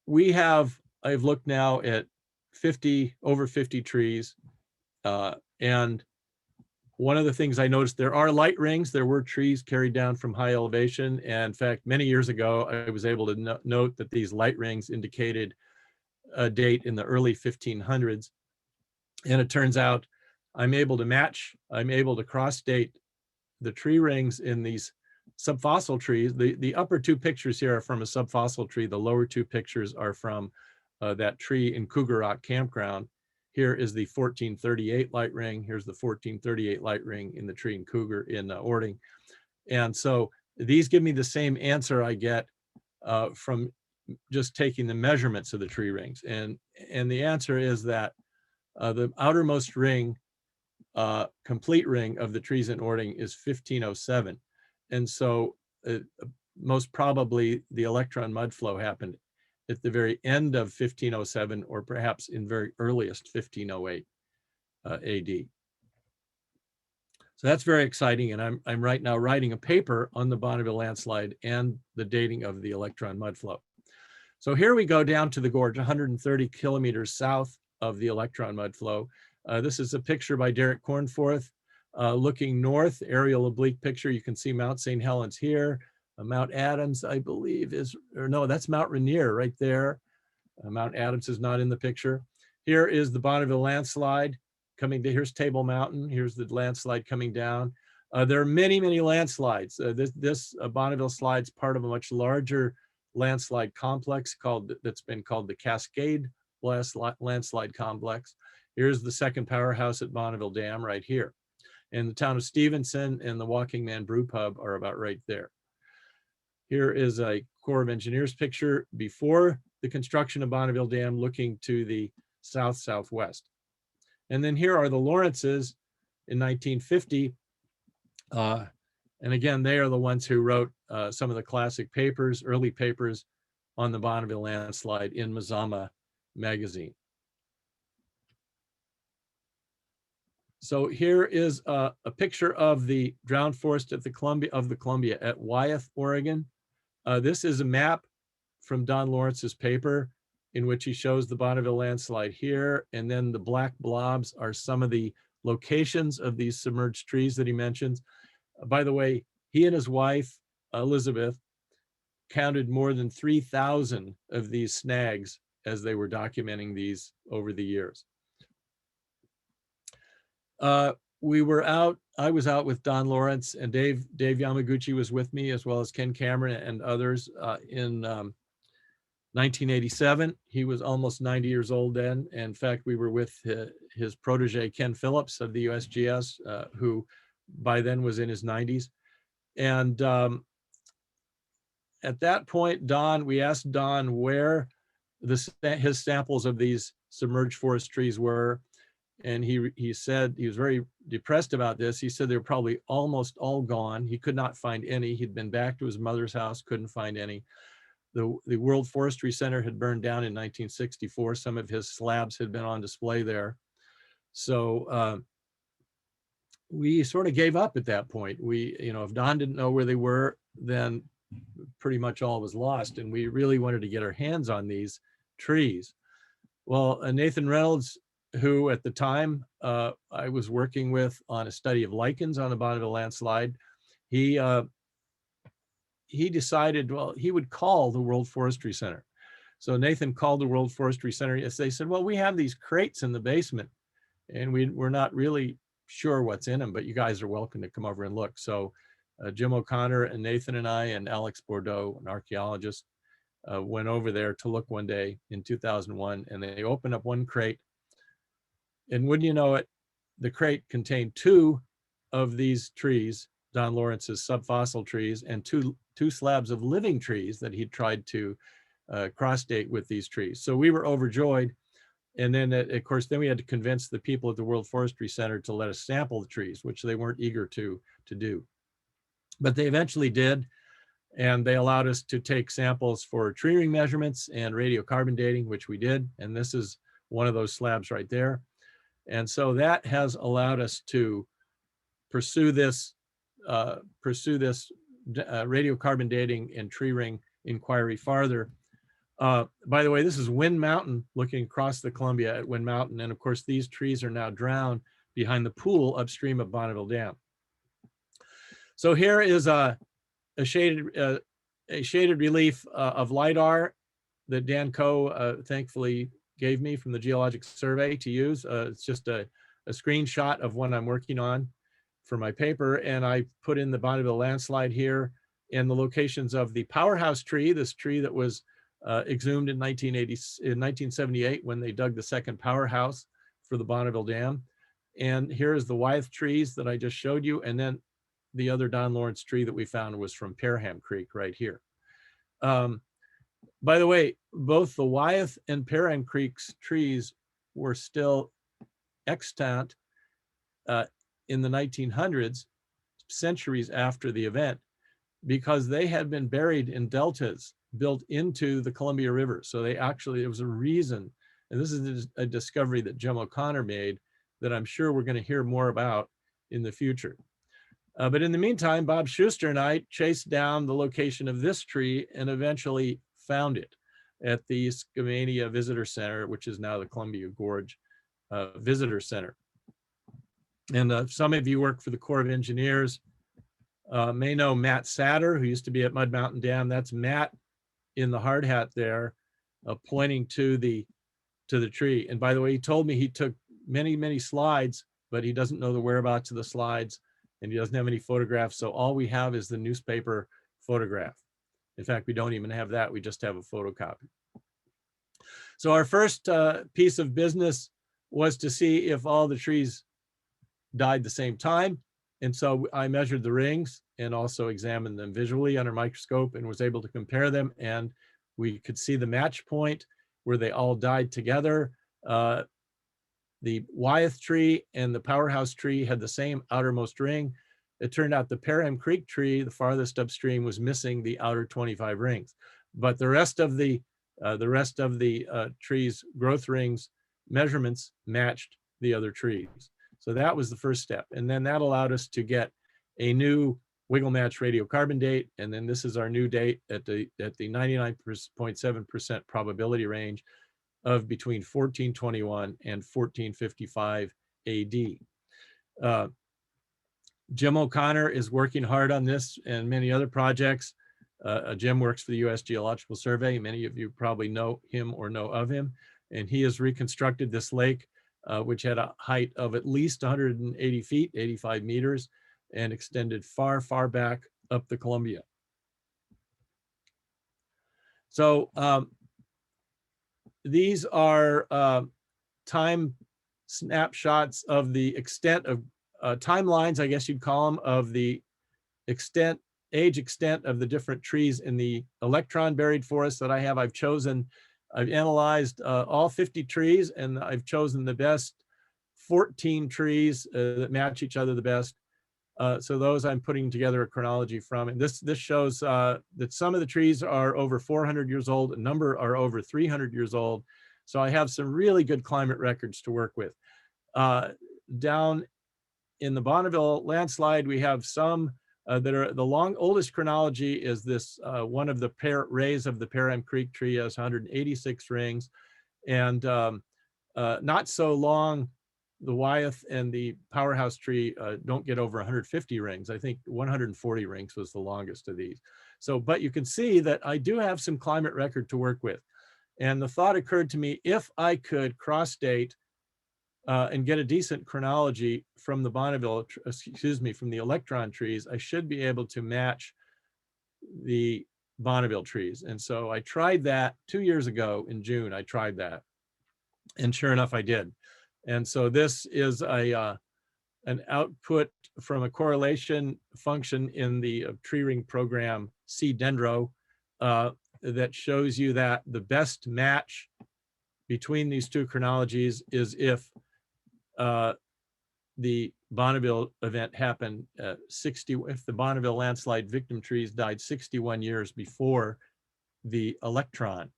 I've looked now at over 50 trees. And one of the things I noticed, there are light rings. There were trees carried down from high elevation. And in fact, many years ago, I was able to note that these light rings indicated a date in the early 1500s. And it turns out I'm able to cross-date the tree rings in these subfossil trees. The upper two pictures here are from a subfossil tree. The lower two pictures are from that tree in Cougar Rock Campground. Here is the 1438 light ring. Here's the 1438 light ring in the tree in Cougar in Ording. And so these give me the same answer I get from just taking the measurements of the tree rings. And the answer is that the outermost ring, complete ring of the trees in Ording is 1507. And so most probably the electron mudflow happened at the very end of 1507, or perhaps in very earliest 1508 AD. So that's very exciting. And I'm right now writing a paper on the Bonneville landslide and the dating of the electron mudflow. So here we go down to the gorge, 130 kilometers south of the electron mudflow. This is a picture by Derek Cornforth looking north, aerial oblique picture. You can see Mount St. Helens here. Mount Adams, I believe is, or no, that's Mount Rainier right there. Mount Adams is not in the picture. Here is the Bonneville landslide coming to, here's Table Mountain. Here's the landslide coming down. There are many, many landslides. This Bonneville slide's part of a much larger landslide complex that's been called the Cascade landslide complex. Here's the second powerhouse at Bonneville Dam right here. And the town of Stevenson and the Walking Man Brew Pub are about right there. Here is a Corps of Engineers picture before the construction of Bonneville Dam looking to the south-southwest. And then here are the Lawrences in 1950. And again, they are the ones who wrote some of the classic papers, early papers on the Bonneville landslide in Mazama magazine. So here is a picture of the drowned forest at the Columbia at Wyeth, Oregon. This is a map from Don Lawrence's paper in which he shows the Bonneville landslide here. And then the black blobs are some of the locations of these submerged trees that he mentions. By the way, he and his wife, Elizabeth, counted more than 3,000 of these snags as they were documenting these over the years. I was out with Don Lawrence, and Dave Yamaguchi was with me, as well as Ken Cameron and others in 1987. He was almost 90 years old then. And in fact, we were with his protege, Ken Phillips of the USGS, who by then was in his 90s. And at that point, we asked Don where his samples of these submerged forest trees were. And he said he was very depressed about this. He said they were probably almost all gone. He could not find any. He'd been back to his mother's house, couldn't find any. The World Forestry Center had burned down in 1964. Some of his slabs had been on display there. So we sort of gave up at that point. If Don didn't know where they were, then pretty much all was lost. And we really wanted to get our hands on these trees. Well, Nathan Reynolds, who at the time I was working with on a study of lichens on the Bonneville landslide, he decided, well, he would call the World Forestry Center. So Nathan called the World Forestry Center. Yes, they said, well, we have these crates in the basement and we're not really sure what's in them, but you guys are welcome to come over and look. So Jim O'Connor and Nathan and I and Alex Bordeaux, an archaeologist, went over there to look one day in 2001, and they opened up one crate. And wouldn't you know it, the crate contained 2 of these trees, Don Lawrence's subfossil trees, and two slabs of living trees that he'd tried to cross-date with these trees. So we were overjoyed. And then, of course, then we had to convince the people at the World Forestry Center to let us sample the trees, which they weren't eager to do. But they eventually did. And they allowed us to take samples for tree ring measurements and radiocarbon dating, which we did. And this is one of those slabs right there. And so that has allowed us to pursue this radiocarbon dating and tree ring inquiry farther. By the way, this is Wind Mountain, looking across the Columbia at Wind Mountain. And of course, these trees are now drowned behind the pool upstream of Bonneville Dam. So here is a shaded relief of LIDAR that Dan Coe thankfully gave me from the Geologic Survey to use. It's just a a screenshot of one I'm working on for my paper, and I put in the Bonneville landslide here and the locations of the powerhouse tree, this tree that was exhumed in 1978 when they dug the second powerhouse for the Bonneville Dam. And here is the Wyeth trees that I just showed you. And then the other Don Lawrence tree that we found was from Parham Creek right here. By the way, both the Wyeth and Parham Creek's trees were still extant in the 1900s, centuries after the event, because they had been buried in deltas built into the Columbia River. So they actually, it was a reason, and this is a discovery that Jim O'Connor made that I'm sure we're going to hear more about in the future. But in the meantime, Bob Schuster and I chased down the location of this tree and eventually found it at the Skamania Visitor Center, which is now the Columbia Gorge Visitor Center. And some of you work for the Corps of Engineers, may know Matt Satter, who used to be at Mud Mountain Dam. That's Matt in the hard hat there, pointing to the tree. And by the way, he told me he took many slides, but he doesn't know the whereabouts of the slides, and he doesn't have any photographs. So all we have is the newspaper photograph. In fact, we don't even have that. We just have a photocopy. So our first piece of business was to see if all the trees died the same time. And so I measured the rings and also examined them visually under microscope and was able to compare them. And we could see the match point where they all died together. The Wyeth tree and the powerhouse tree had the same outermost ring. It turned out the Parham Creek tree, the farthest upstream, was missing the outer 25 rings. But the rest of the trees' growth rings measurements matched the other trees. So that was the first step. And then that allowed us to get a new wiggle match radiocarbon date. And then this is our new date at the 99.7% probability range of between 1421 and 1455 AD. Jim O'Connor is working hard on this and many other projects. Jim works for the U.S. Geological Survey. Many of you probably know him or know of him. And he has reconstructed this lake, which had a height of at least 180 feet, 85 meters, and extended far back up the Columbia. So these are time snapshots of the extent of timelines, I guess you'd call them, of the age extent of the different trees in the electron buried forest that I have. I've analyzed all 50 trees, and I've chosen the best 14 trees that match each other the best. So those I'm putting together a chronology from. And this shows that some of the trees are over 400 years old, a number are over 300 years old. So I have some really good climate records to work with. Down in the Bonneville landslide, we have some that are the oldest chronology is this one of the rays of the Parham Creek tree has 186 rings, and not so long, the Wyeth and the powerhouse tree don't get over 150 rings. I think 140 rings was the longest of these. So, but you can see that I do have some climate record to work with. And the thought occurred to me, if I could cross date and get a decent chronology from the Bonneville, from the electron trees, I should be able to match the Bonneville trees. And so I tried that 2 years ago in June. I tried that, and sure enough, I did. And so this is an output from a correlation function in the tree ring program C-Dendro that shows you that the best match between these two chronologies is if the Bonneville event happened if the Bonneville landslide victim trees died 61 years before the electron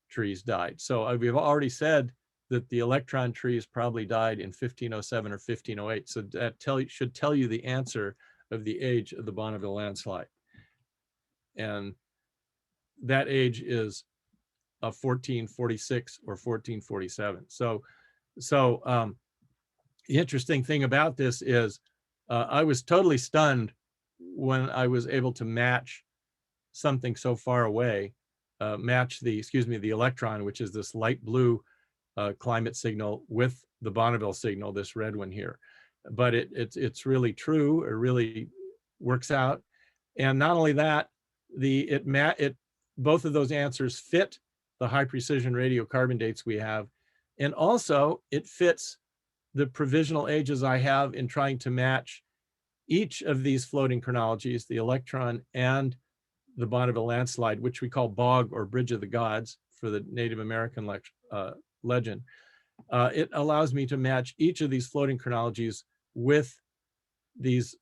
trees died. So we've already said that the electron trees probably died in 1507 or 1508. So that should tell you the answer of the age of the Bonneville landslide. And that age is 1446 or 1447. So the interesting thing about this is I was totally stunned when I was able to match something so far away, match the electron, which is this light blue climate signal with the Bonneville signal, this red one here. But it's really true. It really works out. And not only that, both of those answers fit the high precision radiocarbon dates we have. And also it fits the provisional ages I have in trying to match each of these floating chronologies, the Electron and the Bonneville landslide, which we call Bog or Bridge of the Gods for the Native American legend. It allows me to match each of these floating chronologies with these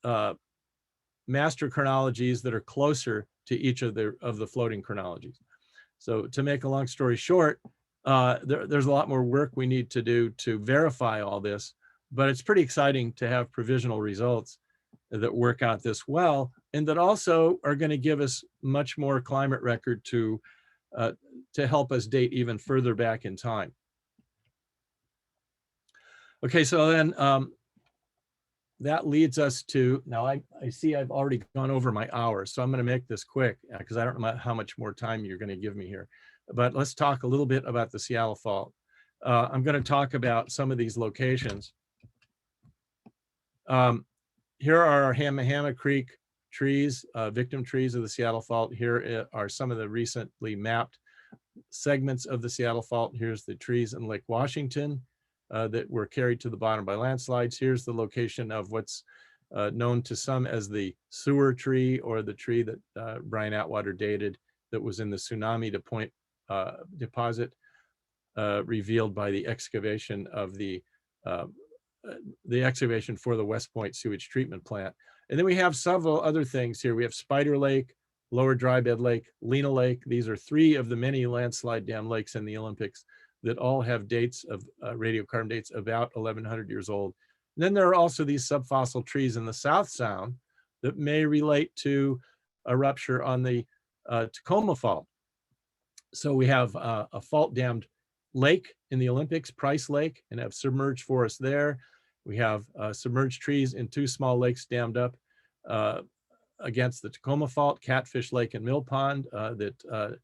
master chronologies that are closer to each of the floating chronologies. So to make a long story short, there's a lot more work we need to do to verify all this, but it's pretty exciting to have provisional results that work out this well, and that also are going to give us much more climate record to help us date even further back in time. Okay, so then that leads us to, now I see I've already gone over my hour, so I'm going to make this quick because I don't know how much more time you're going to give me here. But let's talk a little bit about the Seattle Fault. I'm going to talk about some of these locations. Here are our Hamahama Creek trees, victim trees of the Seattle Fault. Here are some of the recently mapped segments of the Seattle Fault. Here's the trees in Lake Washington that were carried to the bottom by landslides. Here's the location of what's known to some as the sewer tree, or the tree that Brian Atwater dated that was in the tsunami deposit revealed by the excavation of the excavation for the West Point sewage treatment plant. And then we have several other things here. We have Spider Lake, Lower Dry Bed Lake, Lena Lake. These are 3 of the many landslide dam lakes in the Olympics that all have dates of radiocarbon dates about 1100 years old. And then there are also these subfossil trees in the South Sound that may relate to a rupture on the Tacoma Fault. So we have a fault dammed lake in the Olympics, Price Lake, and have submerged forests there. We have submerged trees in 2 small lakes dammed up against the Tacoma Fault, Catfish Lake and Mill Pond, that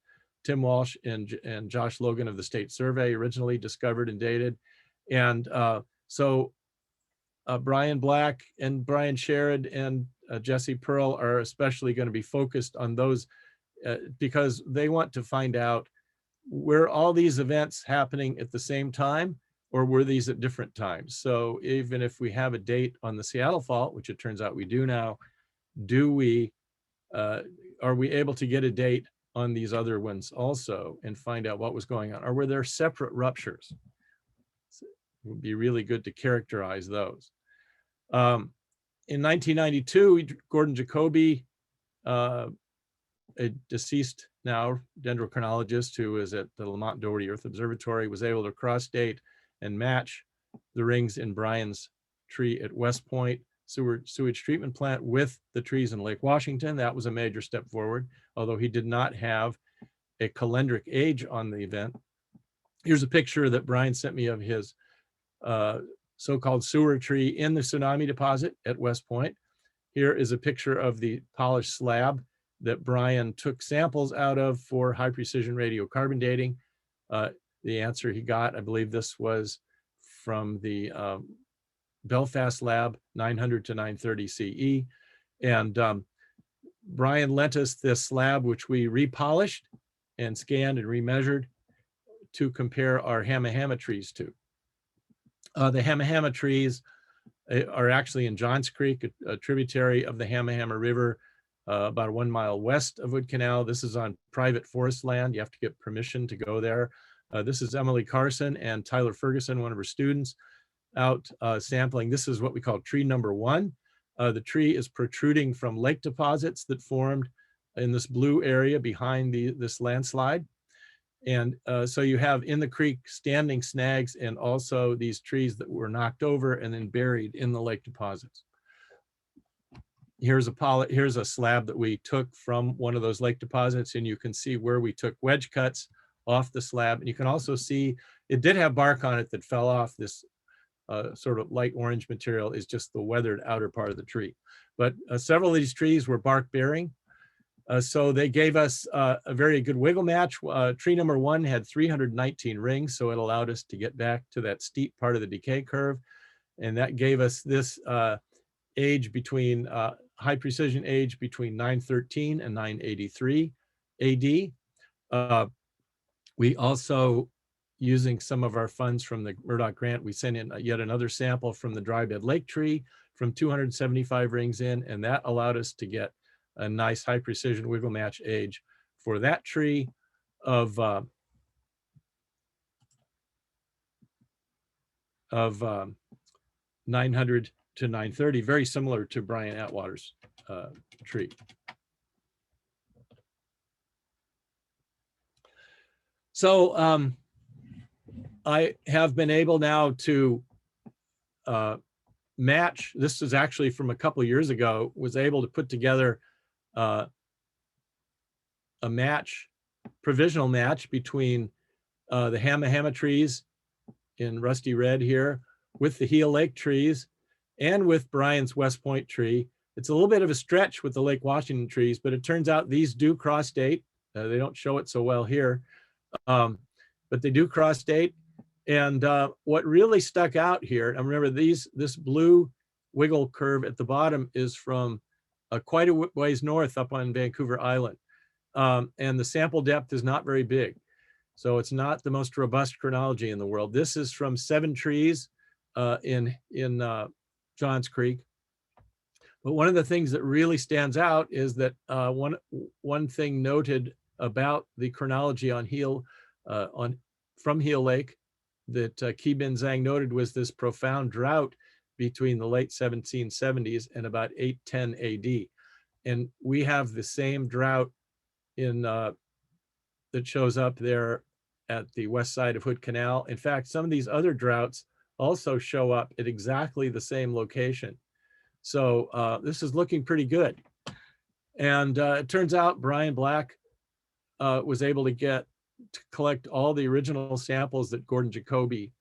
Tim Walsh and Josh Logan of the State Survey originally discovered and dated. And so Brian Black and Brian Sherriff and Jesse Pearl are especially going to be focused on those because they want to find out, were all these events happening at the same time, or were these at different times? So even if we have a date on the Seattle Fault, which it turns out we do now, are we able to get a date on these other ones also and find out what was going on? Or were there separate ruptures? So it would be really good to characterize those. In 1992, Gordon Jacoby, a deceased now dendrochronologist who is at the Lamont Doherty Earth Observatory, was able to cross date and match the rings in Brian's tree at West Point sewage treatment plant with the trees in Lake Washington. That was a major step forward, although he did not have a calendric age on the event. Here's a picture that Brian sent me of his so-called sewer tree in the tsunami deposit at West Point. Here is a picture of the polished slab that Brian took samples out of for high precision radiocarbon dating. The answer he got, I believe this was from the Belfast lab, 900 to 930 CE. And Brian lent us this slab, which we repolished and scanned and remeasured to compare our Hamahama trees to. The Hamahama trees are actually in Johns Creek, a tributary of the Hamahama River, about 1 mile west of Wood Canal. This is on private forest land. You have to get permission to go there. This is Emily Carson and Tyler Ferguson, one of her students, out sampling. This is what we call tree number 1. The tree is protruding from lake deposits that formed in this blue area behind this landslide. And so you have in the creek standing snags and also these trees that were knocked over and then buried in the lake deposits. Here's a slab that we took from one of those lake deposits, and you can see where we took wedge cuts off the slab. And you can also see it did have bark on it that fell off. This sort of light orange material is just the weathered outer part of the tree. But several of these trees were bark bearing. So they gave us a very good wiggle match. Tree number 1 had 319 rings, so it allowed us to get back to that steep part of the decay curve. And that gave us this age between, high precision age between 913 and 983 AD. We also, using some of our funds from the Murdoch grant, we sent in yet another sample from the dry bed lake tree from 275 rings in, and that allowed us to get a nice high precision wiggle match age for that tree of 900 to 930, very similar to Brian Atwater's tree. So I have been able now to match, this is actually from a couple of years ago, was able to put together a match, provisional match between the Hamma trees in rusty red here with the Heel Lake trees and with Brian's West Point tree. It's a little bit of a stretch with the Lake Washington trees, but it turns out these do cross date. They don't show it so well here, but they do cross date. And what really stuck out here, and remember this blue wiggle curve at the bottom is from quite a ways north up on Vancouver Island. And the sample depth is not very big. So it's not the most robust chronology in the world. This is from 7 trees in Johns Creek. But one of the things that really stands out is that one thing noted about the chronology on from Heel Lake that Ki Bin Zhang noted was this profound drought between the late 1770s and about 810 AD. And we have the same drought in that shows up there at the west side of Hood Canal. In fact, some of these other droughts also show up at exactly the same location. So this is looking pretty good. And it turns out Brian Black was able to collect all the original samples that Gordon Jacoby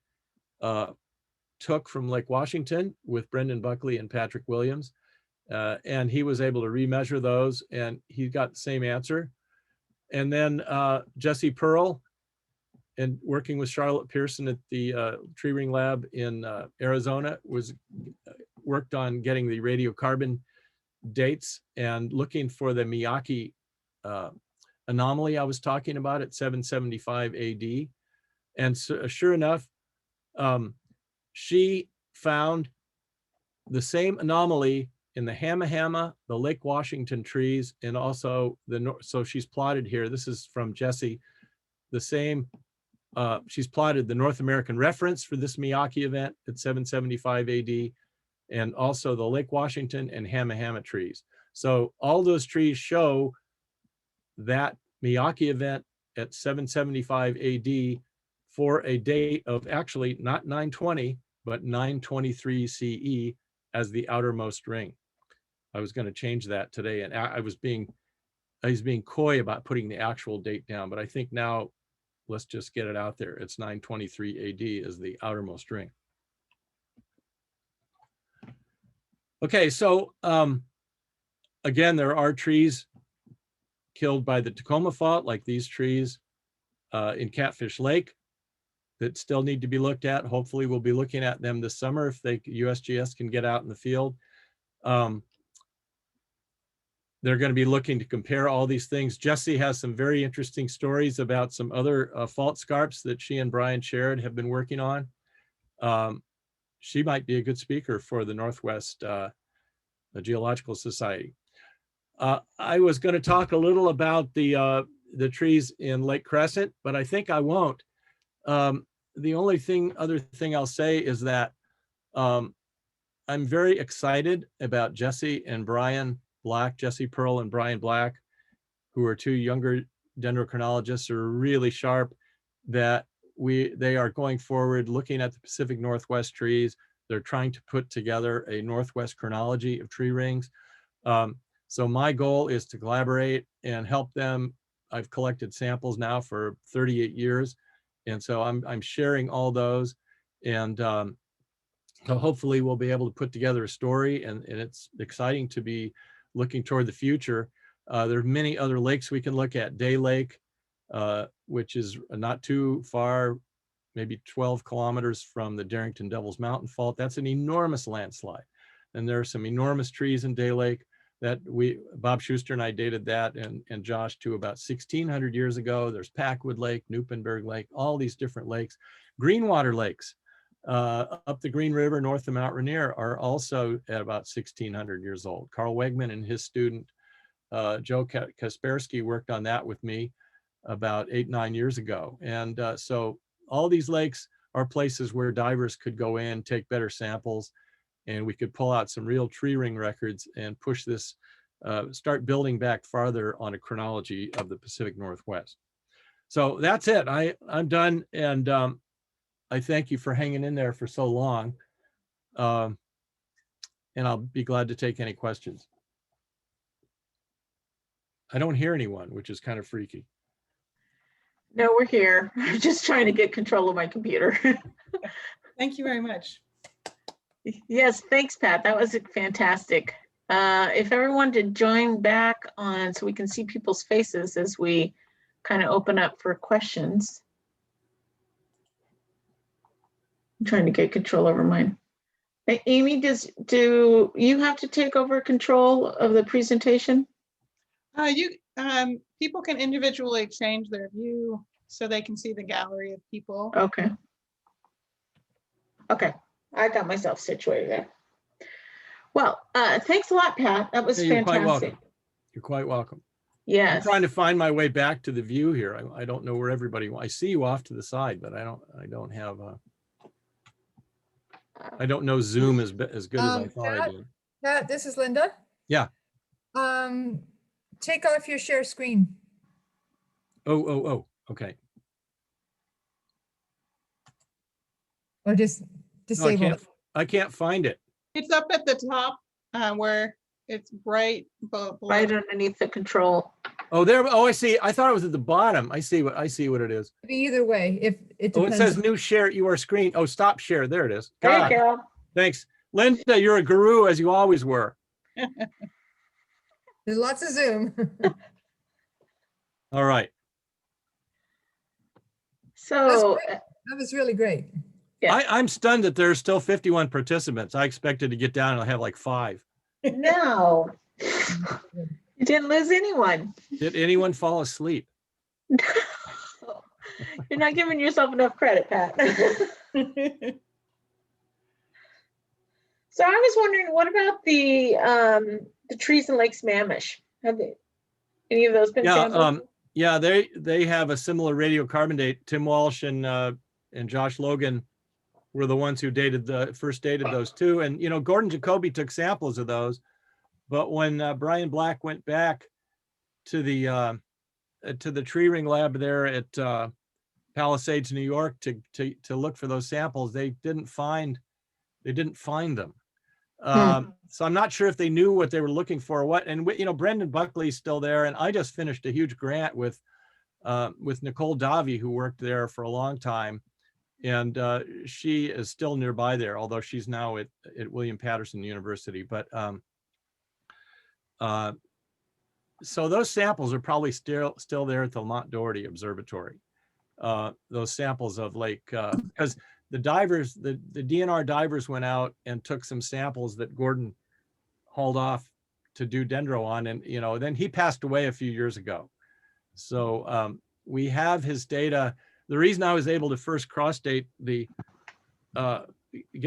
took from Lake Washington with Brendan Buckley and Patrick Williams. And he was able to remeasure those, and he got the same answer. And then Jesse Pearl, and working with Charlotte Pearson at the Tree Ring Lab in Arizona, worked on getting the radiocarbon dates and looking for the Miyake anomaly I was talking about at 775 AD. And so, sure enough, she found the same anomaly in the Hamma, the Lake Washington trees, and also so she's plotted here, this is from Jesse, the same, she's plotted the North American reference for this Miyake event at 775 AD, and also the Lake Washington and Hamma trees. So all those trees show that Miyake event at 775 AD for a date of actually not 920, but 923 CE as the outermost ring. I was going to change that today, and I was being coy about putting the actual date down, but I think now let's just get it out there. It's 923 AD as the outermost ring. Okay, so again, there are trees killed by the Tacoma fault, like these trees in Catfish Lake, that still need to be looked at. Hopefully we'll be looking at them this summer if USGS can get out in the field. They're going to be looking to compare all these things. Jesse has some very interesting stories about some other fault scarps that she and Brian Sherriff have been working on. She might be a good speaker for the Northwest Geological Society. I was going to talk a little about the trees in Lake Crescent, but I think I won't. The only other thing I'll say is that I'm very excited about Jesse and Brian Black, Jesse Pearl and Brian Black, who are 2 younger dendrochronologists who are really sharp, that they are going forward looking at the Pacific Northwest trees. They're trying to put together a Northwest chronology of tree rings. So my goal is to collaborate and help them. I've collected samples now for 38 years. And so I'm sharing all those. And so hopefully we'll be able to put together a story, and it's exciting to be looking toward the future. There are many other lakes we can look at. Day Lake, which is not too far, maybe 12 kilometers from the Darrington Devil's Mountain Fault. That's an enormous landslide. And there are some enormous trees in Day Lake that Bob Schuster and I dated that, and Josh too, about 1,600 years ago. There's Packwood Lake, Newpenberg Lake, all these different lakes. Greenwater lakes up the Green River north of Mount Rainier are also at about 1,600 years old. Carl Wegman and his student, Joe Kaspersky, worked on that with me about 8-9 years ago. And so all these lakes are places where divers could go in, take better samples, and we could pull out some real tree ring records and push this, start building back farther on a chronology of the Pacific Northwest. So that's it. I'm done. And I thank you for hanging in there for so long. And I'll be glad to take any questions. I don't hear anyone, which is kind of freaky. No, we're here. I'm just trying to get control of my computer. Thank you very much. Yes, thanks, Pat. That was fantastic. If everyone to join back on so we can see people's faces as we kind of open up for questions. I'm trying to get control over mine. Hey, Amy, do you have to take over control of the presentation? People can individually change their view so they can see the gallery of people. Okay. Okay, I got myself situated there. Well, thanks a lot, Pat. That was You're fantastic. quite welcome. You're quite welcome. I'm Yes. trying to find my way back to the view here. I don't know where everybody, I see you off to the side, but I don't have I don't know Zoom as good as I thought I did. Pat, this is Linda. Yeah. Take off your share screen. Oh, okay. Or just No, disable it. I can't find it. It's up at the top where it's bright. Right underneath the control. Oh, there. Oh, I see. I thought it was at the bottom. I see what it is. Either way, if it Oh, it depends. says new share your screen. Oh, stop share. There it is. There God, you go. thanks. Linda, you're a guru as you always were. There's lots of Zoom. All right. So, That was really great. yeah. I'm stunned that there's still 51 participants. I expected to get down and I'll have like 5. no, you didn't lose anyone. Did anyone fall asleep? You're not giving yourself enough credit, Pat. So I was wondering, what about the trees in Lake Sammamish? Have any of those been sampled? Yeah, they have a similar radiocarbon date. Tim Walsh and Josh Logan were the ones who first dated those two. And Gordon Jacoby took samples of those, but when Brian Black went back to the tree ring lab there at Palisades, New York, to look for those samples, they didn't find them. So I'm not sure if they knew what they were looking for or what. And Brendan Buckley's still there, and I just finished a huge grant with Nicole Davy, who worked there for a long time, and she is still nearby there, although she's now at William Patterson University. But so those samples are probably still there at the Mont Doherty Observatory. Those samples of Lake, because the DNR divers went out and took some samples that Gordon hauled off to do dendro on, and then he passed away a few years ago. So we have his data. The reason I was able to first cross date get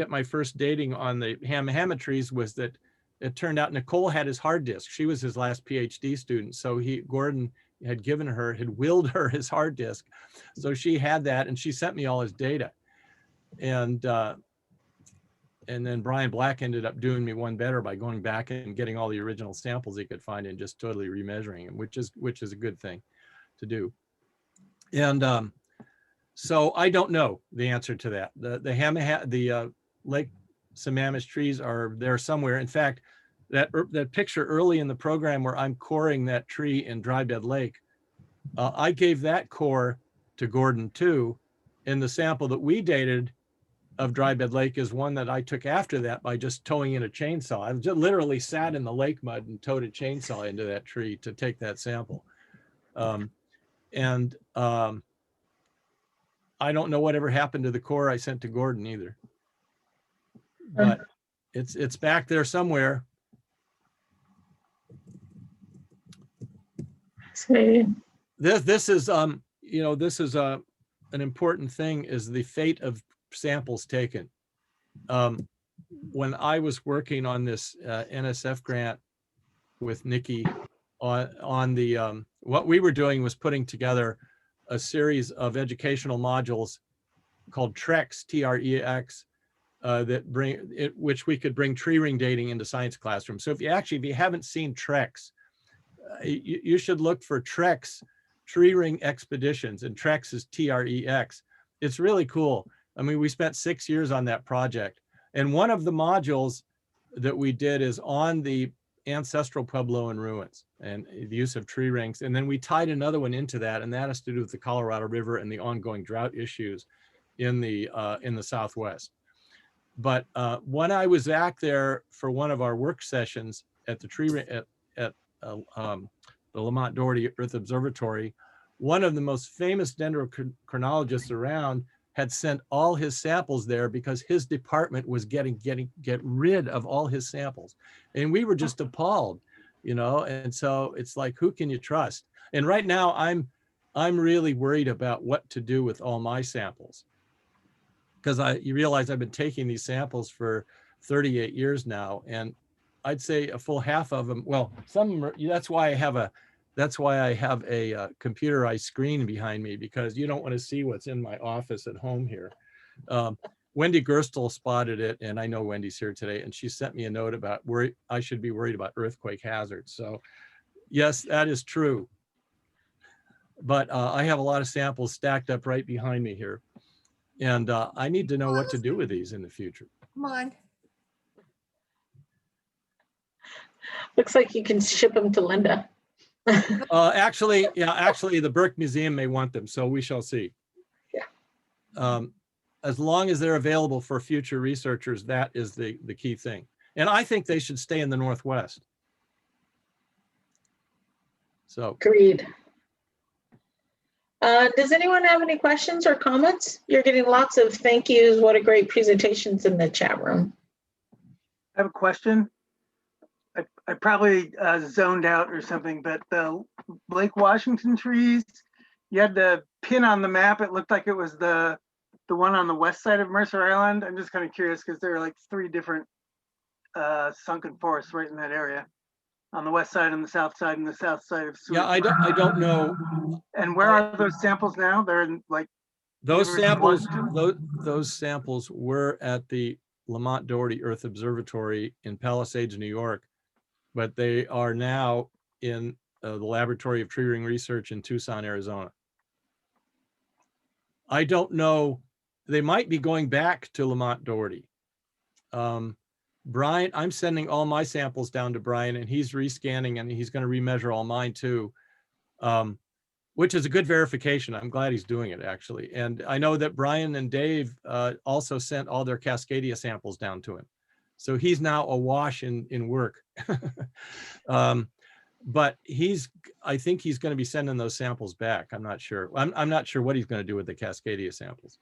my first dating on the Hamma trees was that it turned out Nicole had his hard disk. She was his last PhD student, so Gordon had willed her his hard disk, so she had that, and she sent me all his data. And then Brian Black ended up doing me one better by going back and getting all the original samples he could find and just totally remeasuring them, which is a good thing to do. And so I don't know the answer to that. The Lake Sammamish trees are there somewhere. In fact, that picture early in the program where I'm coring that tree in Dry Bed Lake, I gave that core to Gordon too, and the sample that we dated of Dry Bed Lake is one that I took after that by just towing in a chainsaw. I just literally sat in the lake mud and towed a chainsaw into that tree to take that sample. I don't know whatever happened to the core I sent to Gordon either, but it's back there somewhere. So, This is you know, this is an important thing, is the fate of samples taken. When I was working on this NSF grant with Nikki on the what we were doing was putting together a series of educational modules called TREX, T-R-E-X, which we could bring tree ring dating into science classrooms. So if you haven't seen TREX, you should look for TREX, tree ring expeditions, and TREX is T-R-E-X. It's really cool. I mean, we spent 6 years on that project. And one of the modules that we did is on the ancestral Puebloan ruins and the use of tree rings. And then we tied another one into that, and that has to do with the Colorado River and the ongoing drought issues in the Southwest. But when I was back there for one of our work sessions at the tree at the Lamont Doherty Earth Observatory, one of the most famous dendrochronologists around had sent all his samples there because his department was get rid of all his samples. And we were just appalled, you know? And so it's like, who can you trust? And right now I'm really worried about what to do with all my samples. Because you realize I've been taking these samples for 38 years now. And I'd say a full half of them, well, some, that's why I have a computerized screen behind me, because you don't want to see what's in my office at home here. Wendy Gerstle spotted it, and I know Wendy's here today, and she sent me a note about where I should be worried about earthquake hazards. So yes, that is true. But I have a lot of samples stacked up right behind me here. And I need to know what to do with these in the future. Come on. looks like you can ship them to Linda. Actually, the Burke Museum may want them, so we shall see. Yeah. As long as they're available for future researchers, that is the key thing. And I think they should stay in the Northwest. So. Agreed. Does anyone have any questions or comments? You're getting lots of thank yous. What a great presentations in the chat room. I have a question. I probably zoned out or something, but the Lake Washington trees, you had the pin on the map. It looked like it was the one on the west side of Mercer Island. I'm just kind of curious because there are like 3 different sunken forests right in that area. On the west side and the south side and the south side of Seward. Yeah, I don't know. And where are those samples now? They're in like Those samples, Washington? those samples were at the Lamont Doherty Earth Observatory in Palisades, New York, but they are now in the Laboratory of Tree Ring Research in Tucson, Arizona. I don't know. They might be going back to Lamont Doherty. Brian, I'm sending all my samples down to Brian, and he's rescanning, and he's going to remeasure all mine too, which is a good verification. I'm glad he's doing it, actually. And I know that Brian and Dave also sent all their Cascadia samples down to him. So he's now awash in work. But I think he's going to be sending those samples back. I'm not sure. I'm not sure what he's going to do with the Cascadia samples.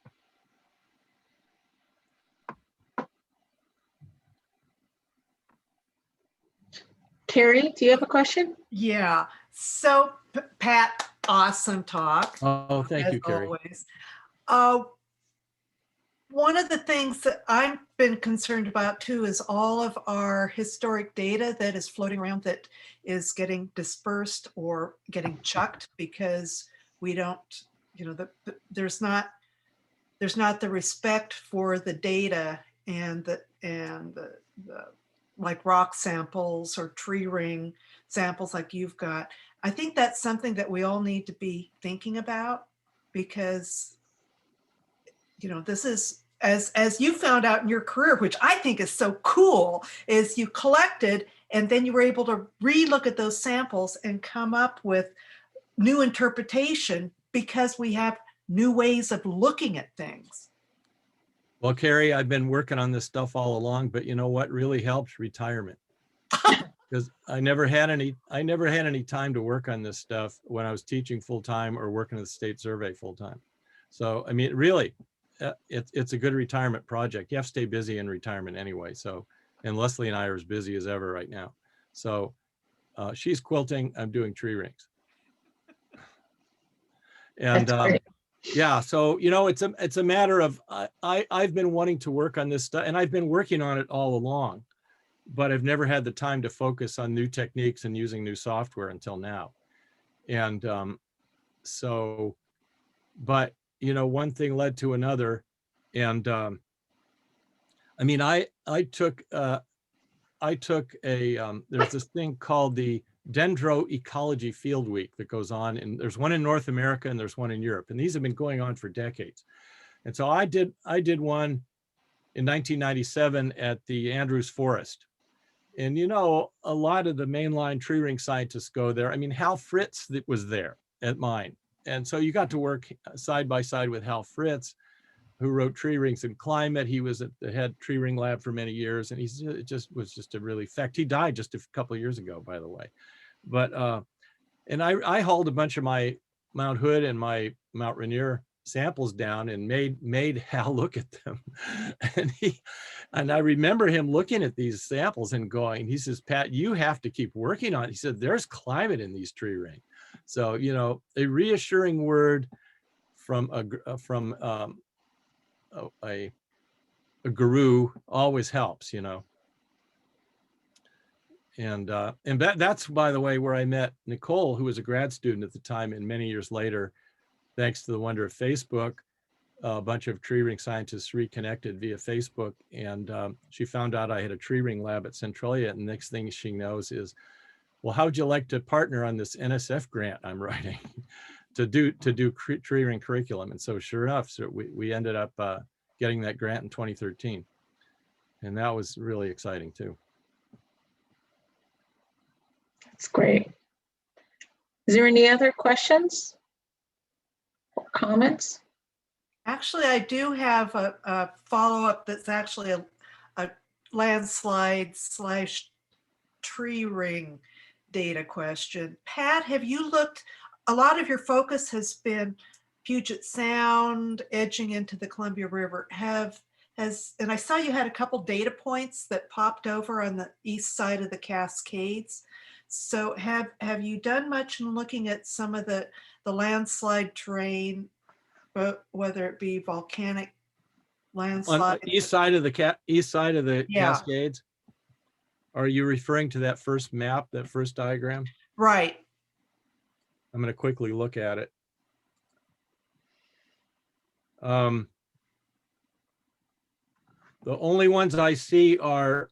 Terry, do you have a question? Yeah. So Pat, awesome talk. Oh, thank you, Carrie. Always. One of the things that I've been concerned about too is all of our historic data that is floating around that is getting dispersed or getting chucked because we don't, there's not the respect for the data and the like rock samples or tree ring samples like you've got. I think that's something that we all need to be thinking about because, this is, as you found out in your career, which I think is so cool, is you collected and then you were able to re-look at those samples and come up with new interpretation because we have new ways of looking at things. Well, Carrie, I've been working on this stuff all along, but you know what really helps? Retirement. Because I never had any time to work on this stuff when I was teaching full time or working at the state survey full time. So, I mean, really, it's a good retirement project. You have to stay busy in retirement anyway. So, and Leslie and I are as busy as ever right now. So she's quilting, I'm doing tree rings. And That's great. yeah, so, you know, it's a matter of, I've been wanting to work on this stuff, and I've been working on it all along, but I've never had the time to focus on new techniques and using new software until now. And so, but, you know, one thing led to another. And I mean, I took a, there's this thing called the Dendrochronology Field Week that goes on, and there's one in North America and there's one in Europe, and these have been going on for decades. And so I did one in 1997 at the Andrews Forest. And you know, a lot of the mainline tree ring scientists go there. I mean, Hal Fritz was there at mine. And so you got to work side by side with Hal Fritz, who wrote Tree Rings and Climate. He was at the head tree ring lab for many years, and it was just a really, in fact, he died just a couple of years ago, by the way. But and I hauled a bunch of my Mount Hood and my Mount Rainier samples down and made Hal look at them. And I remember him looking at these samples and going, he says, Pat, you have to keep working on it. He said, there's climate in these tree rings. So, you know, a reassuring word from a guru always helps, you know. And that's, by the way, where I met Nicole, who was a grad student at the time, and many years later, thanks to the wonder of Facebook, a bunch of tree ring scientists reconnected via Facebook, and she found out I had a tree ring lab at Centralia, and the next thing she knows is, well, how'd you like to partner on this NSF grant I'm writing to do tree ring curriculum? And so sure enough, so we ended up getting that grant in 2013. And that was really exciting too. That's great. Is there any other questions or comments? Actually, I do have a follow-up that's actually a landslide / tree ring data question. Pat, have you looked, a lot of your focus has been Puget Sound, edging into the Columbia River. And I saw you had a couple data points that popped over on the east side of the Cascades. So have you done much in looking at some of the landslide terrain, whether it be volcanic landslide? On the east side of the Yeah. Cascades? Are you referring to that first map, that first diagram? Right. I'm going to quickly look at it. The only ones I see are,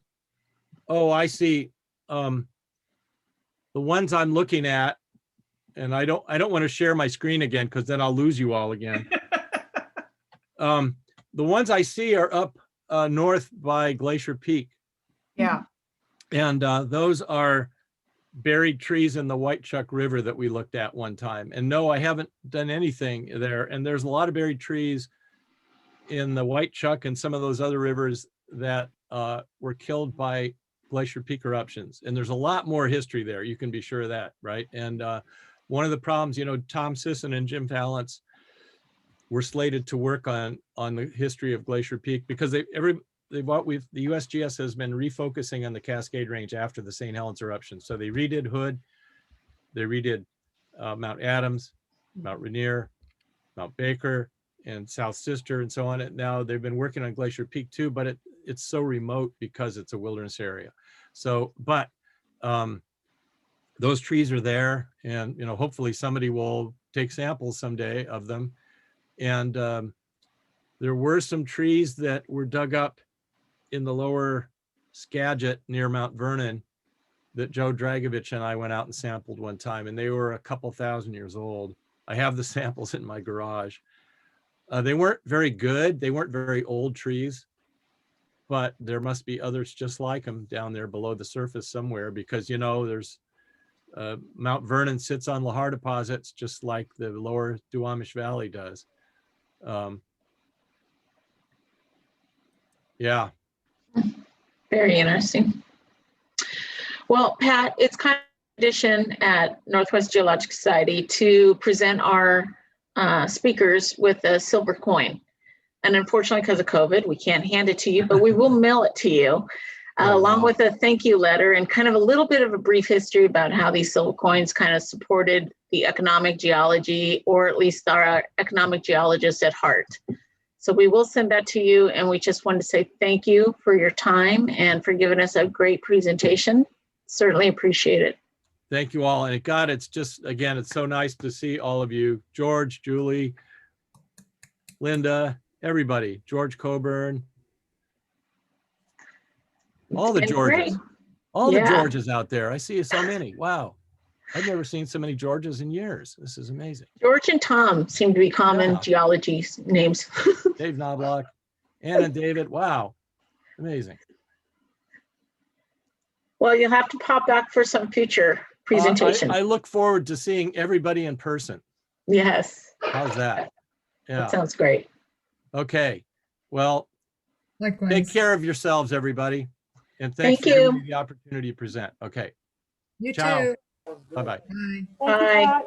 I see the ones I'm looking at, and I don't want to share my screen again because then I'll lose you all again. The ones I see are up north by Glacier Peak. Yeah. And those are buried trees in the White Chuck River that we looked at one time. And no, I haven't done anything there. And there's a lot of buried trees in the White Chuck and some of those other rivers that were killed by Glacier Peak eruptions. And there's a lot more history there. You can be sure of that, right? And one of the problems, you know, Tom Sisson and Jim Palance were slated to work on the history of Glacier Peak because the USGS has been refocusing on the Cascade Range after the St. Helens eruption. So they redid Hood, they redid Mount Adams, Mount Rainier, Mount Baker, and South Sister, and so on. And now they've been working on Glacier Peak too, but it's so remote because it's a wilderness area. So, but those trees are there, and you know, hopefully somebody will take samples someday of them. And there were some trees that were dug up in the lower Skagit near Mount Vernon that Joe Dragovich and I went out and sampled one time, and they were a couple thousand years old. I have the samples in my garage. They weren't very good. They weren't very old trees, but there must be others just like them down there below the surface somewhere, because, you know, there's Mount Vernon sits on lahar deposits just like the lower Duwamish Valley does. Yeah. Very interesting. Well, Pat, it's kind of tradition at Northwest Geological Society to present our speakers with a silver coin. And unfortunately, because of COVID, we can't hand it to you, but we will mail it to you along with a thank you letter and kind of a little bit of a brief history about how these silver coins kind of supported the economic geology, or at least our economic geologists at heart. So we will send that to you, and we just wanted to say thank you for your time and for giving us a great presentation. Certainly appreciate it. Thank you all. And God, it's just, again, it's so nice to see all of you. George, Julie, Linda, everybody, George Coburn, all the And Georges, great. all the Yeah. Georges out there. I see so many. Wow. I've never seen so many Georges in years. This is amazing. George and Tom seem to be common Yeah. geology names. Dave Knobloch, Ann and David. Wow. Amazing. Well, you'll have to pop back for some future presentation. I look forward to seeing everybody in person. Yes. How's that? Yeah. That sounds great. Okay. Well, Likewise. take care of yourselves, everybody. And thanks Thank for giving you. me the opportunity to present. Okay. You Ciao. too. Bye-bye. Bye. Bye.